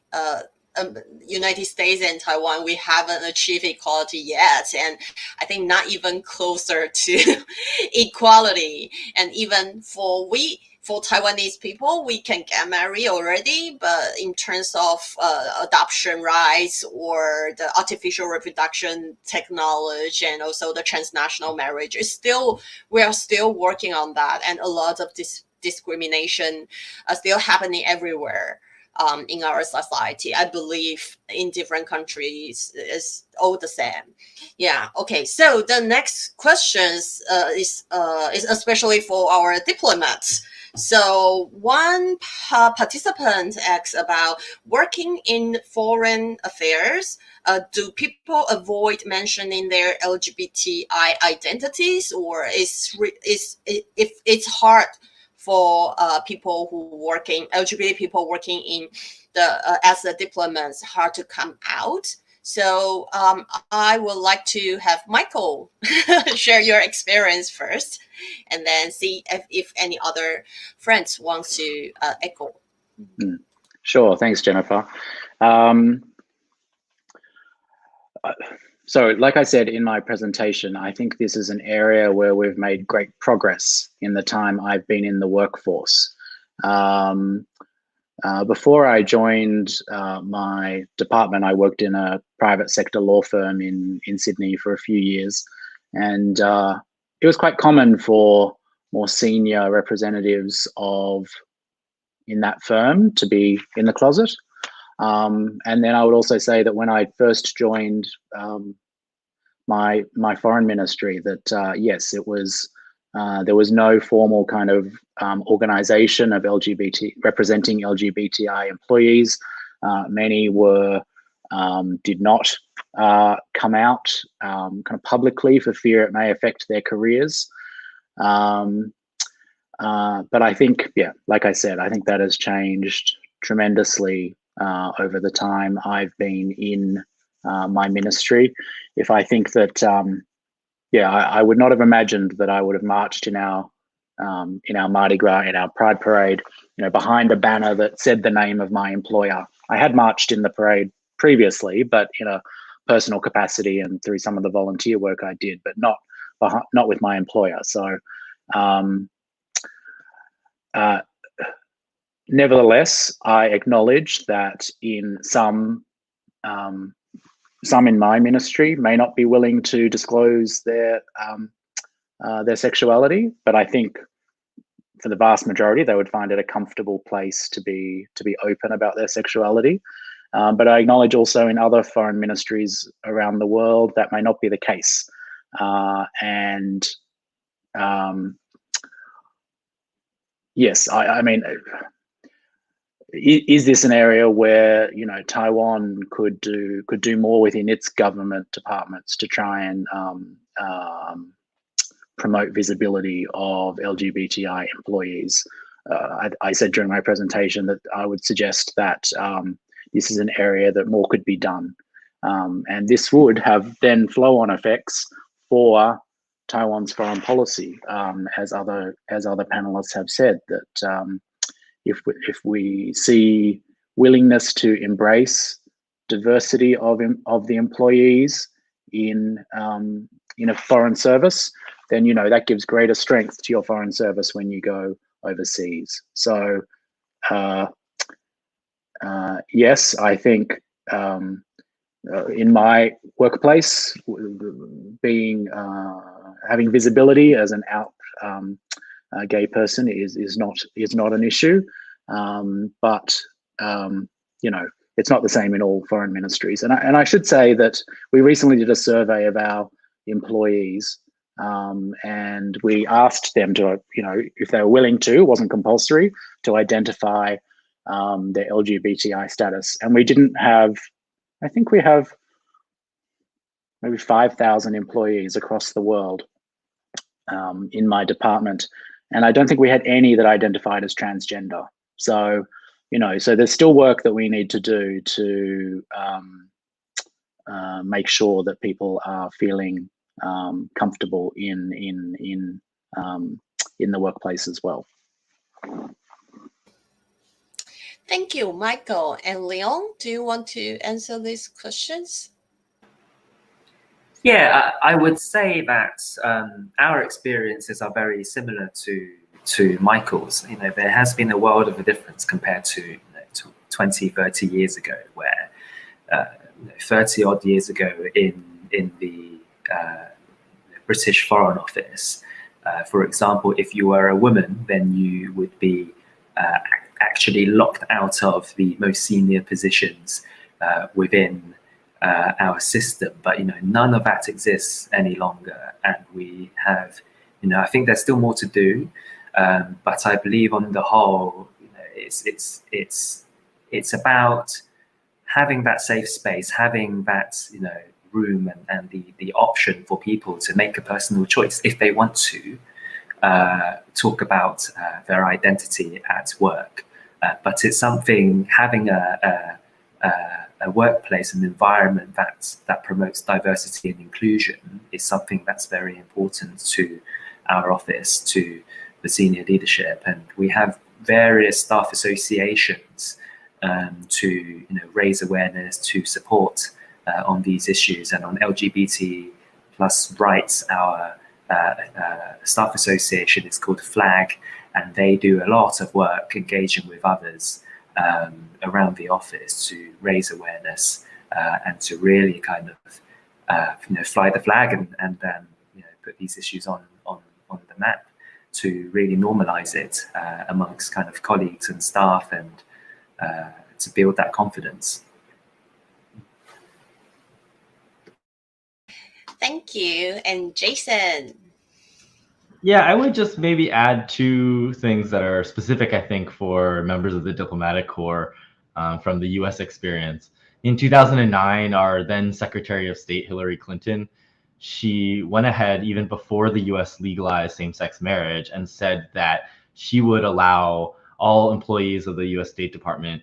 United States, and Taiwan, we haven't achieved equality yet, and I think not even closer to equality. And even for Taiwanese people, we can get married already, but in terms of adoption rights or the artificial reproduction technology and also the transnational marriage, we are still working on that, and a lot of discrimination are still happening everywhere in our society. I believe in different countries is all the same. Yeah. Okay. So the next questions is especially for our diplomats. So one participant asks about working in foreign affairs. Do people avoid mentioning their LGBTI identities, or if it's hard for LGBT people working in as a diplomats, hard to come out? So I would like to have Michael share your experience first, and then see if any other friends want to echo. Sure, thanks, Jennifer. So like I said in my presentation, I think this is an area where we've made great progress in the time I've been in the workforce. Before I joined my department, I worked in a private sector law firm in Sydney for a few years. And it was quite common for more senior representatives in that firm to be in the closet. And then I would also say that when I first joined my foreign ministry, that yes, it was there was no formal kind of organization of representing LGBTI employees. Many did not come out kind of publicly for fear it may affect their careers. But I think, yeah, like I said, I think that has changed tremendously over the time I've been in my ministry. If I think that, yeah, I would not have imagined that I would have marched in our Mardi Gras, in our Pride Parade, behind a banner that said the name of my employer. I had marched in the parade previously, but in a personal capacity and through some of the volunteer work I did, but not with my employer. So, nevertheless, I acknowledge that in some in my ministry may not be willing to disclose their sexuality, but I think for the vast majority, they would find it a comfortable place to be open about their sexuality. But I acknowledge also in other foreign ministries around the world that may not be the case. Yes, I mean, is this an area where Taiwan could do more within its government departments to try and promote visibility of LGBTI employees? I said during my presentation that I would suggest that this is an area that more could be done, and this would have then flow-on effects for Taiwan's foreign policy, as other panelists have said, that if we see willingness to embrace diversity of the employees in a foreign service, then that gives greater strength to your foreign service when you go overseas. So yes, I think in my workplace, having visibility as an out gay person is not an issue, but it's not the same in all foreign ministries. And I should say that we recently did a survey of our employees, and we asked them to, if they were willing to, it wasn't compulsory, to identify their LGBTI status. And we didn't have, I think we have maybe 5,000 employees across the world in my department. And I don't think we had any that identified as transgender. So, so there's still work that we need to do to make sure that people are feeling comfortable in the workplace as well. Thank you, Michael. And Leon, do you want to answer these questions? Yeah, I would say that our experiences are very similar to Michael's. There has been a world of a difference compared to 20, 30 years ago, where 30 odd years ago in the British Foreign Office, for example, if you were a woman, then you would be actually locked out of the most senior positions within our system. But none of that exists any longer, and we have, I think there's still more to do, but I believe on the whole, it's about having that safe space, having that room and the option for people to make a personal choice if they want to talk about their identity at work. But it's something, having a workplace, an environment that promotes diversity and inclusion is something that's very important to our office, to the senior leadership. And we have various staff associations to raise awareness, to support on these issues. And on LGBT plus rights, our staff association is called FLAG, and they do a lot of work engaging with others around the office to raise awareness and to really kind of fly the flag and put these issues on the map, to really normalize it amongst kind of colleagues and staff, and to build that confidence. Thank you. And Jason. Yeah, I would just maybe add two things that are specific, I think, for members of the diplomatic corps from the US experience. In 2009, our then Secretary of State, Hillary Clinton, she went ahead even before the US legalized same-sex marriage and said that she would allow all employees of the US State Department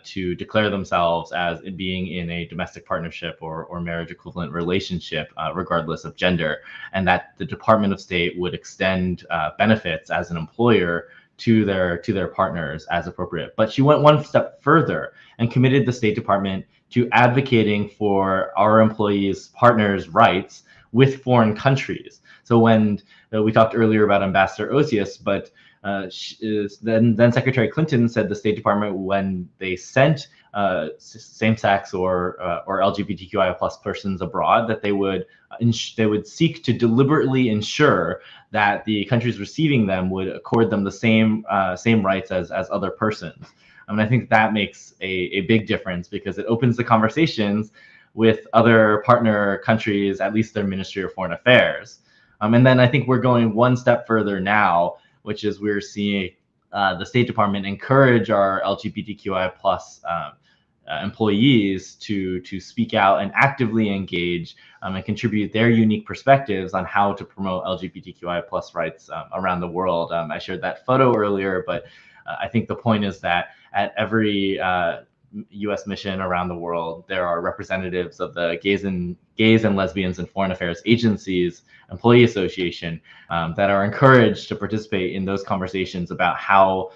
to declare themselves as being in a domestic partnership or marriage equivalent relationship, regardless of gender, and that the Department of State would extend benefits as an employer to their partners as appropriate. But she went one step further and committed the State Department to advocating for our employees' partners' rights with foreign countries. So when we talked earlier about Ambassador Osius, but then Secretary Clinton said the State Department, when they sent same-sex or LGBTQIA+ persons abroad, that they would seek to deliberately ensure that the countries receiving them would accord them the same rights as other persons. And I think that makes a big difference because it opens the conversations with other partner countries, at least their Ministry of Foreign Affairs. And then I think we're going one step further now, which is we're seeing the State Department encourage our LGBTQI plus employees to speak out and actively engage and contribute their unique perspectives on how to promote LGBTQI plus rights around the world. I shared that photo earlier, but I think the point is that at every U.S. mission around the world, there are representatives of the gays and lesbians and foreign affairs agencies, employee association, that are encouraged to participate in those conversations about how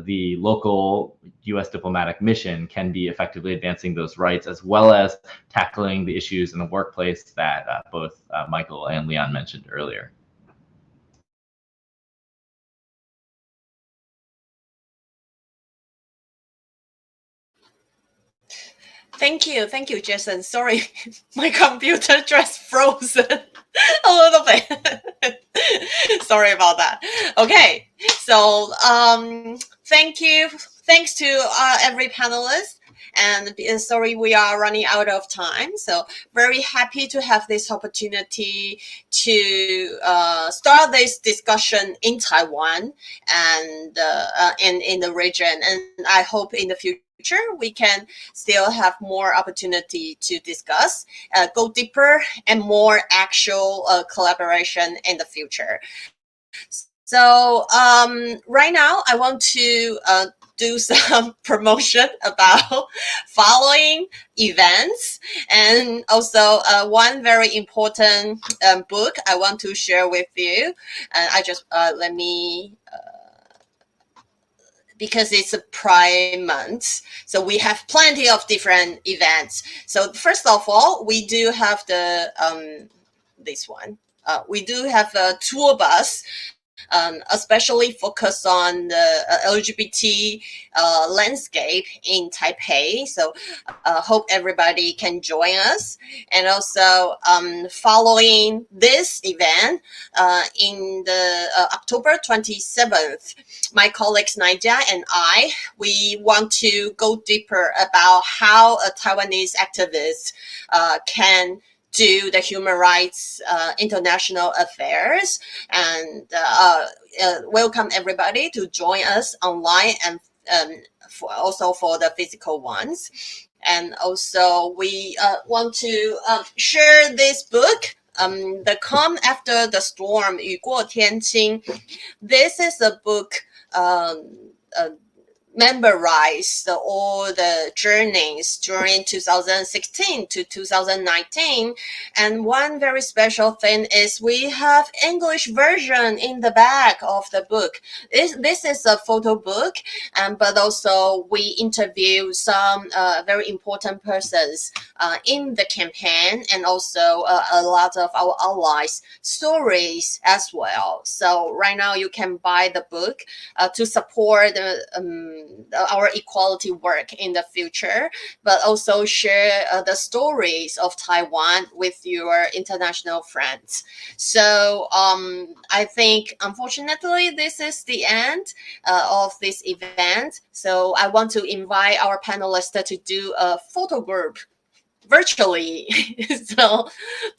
the local U.S. diplomatic mission can be effectively advancing those rights, as well as tackling the issues in the workplace that both Michael and Leon mentioned earlier. Thank you, Jason. Sorry, my computer just frozen a little bit. Sorry about that. Okay, so thanks to every panelist. And sorry, we are running out of time. So very happy to have this opportunity to start this discussion in Taiwan and in the region. And I hope in the future we can still have more opportunity to discuss, go deeper, and more actual collaboration in the future. So right now, I want to do some promotion about following events, and also one very important book I want to share with you. And I just let me. Because it's a Pride month, so we have plenty of different events. So first of all, we do have the this one. We do have a tour bus, especially focused on the LGBT landscape in Taipei. So hope everybody can join us. And also following this event in the October 27th, my colleagues Naija and we want to go deeper about how a Taiwanese activist can do the human rights international affairs, and welcome everybody to join us online and also for the physical ones. And also we want to share this book, The Calm After the Storm, 雨过天晴. This is a book memorize all the journeys during 2016 to 2019. And one very special thing is we have English version in the back of the book. This is a photo book, but also we interview some very important persons in the campaign, and also a lot of our allies' stories as well. So right now you can buy the book to support our equality work in the future, but also share the stories of Taiwan with your international friends. So I think, unfortunately, this is the end of this event. So I want to invite our panelists to do a photo group virtually. So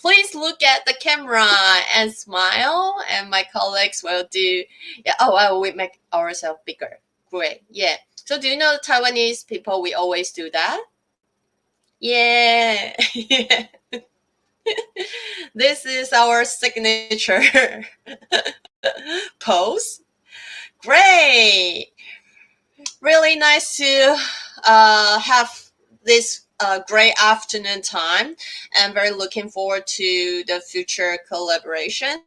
please look at the camera and smile, and my colleagues will do, we make ourselves bigger. Great. Yeah. So do you know Taiwanese people, we always do that? Yeah. This is our signature pose. Great. Really nice to have this great afternoon time. I'm very looking forward to the future collaboration.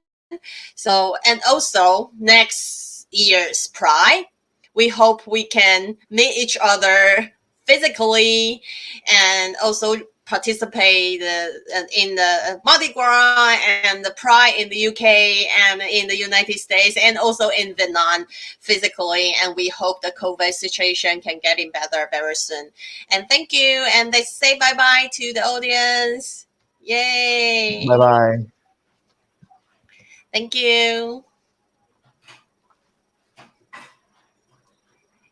So, and also next year's Pride, we hope we can meet each other physically and also participate in the Mardi Gras and the Pride in the UK and in the United States, and also in Vietnam physically. And we hope the COVID situation can get better very soon. And thank you. And let's say bye-bye to the audience. Yay. Bye-bye. Thank you.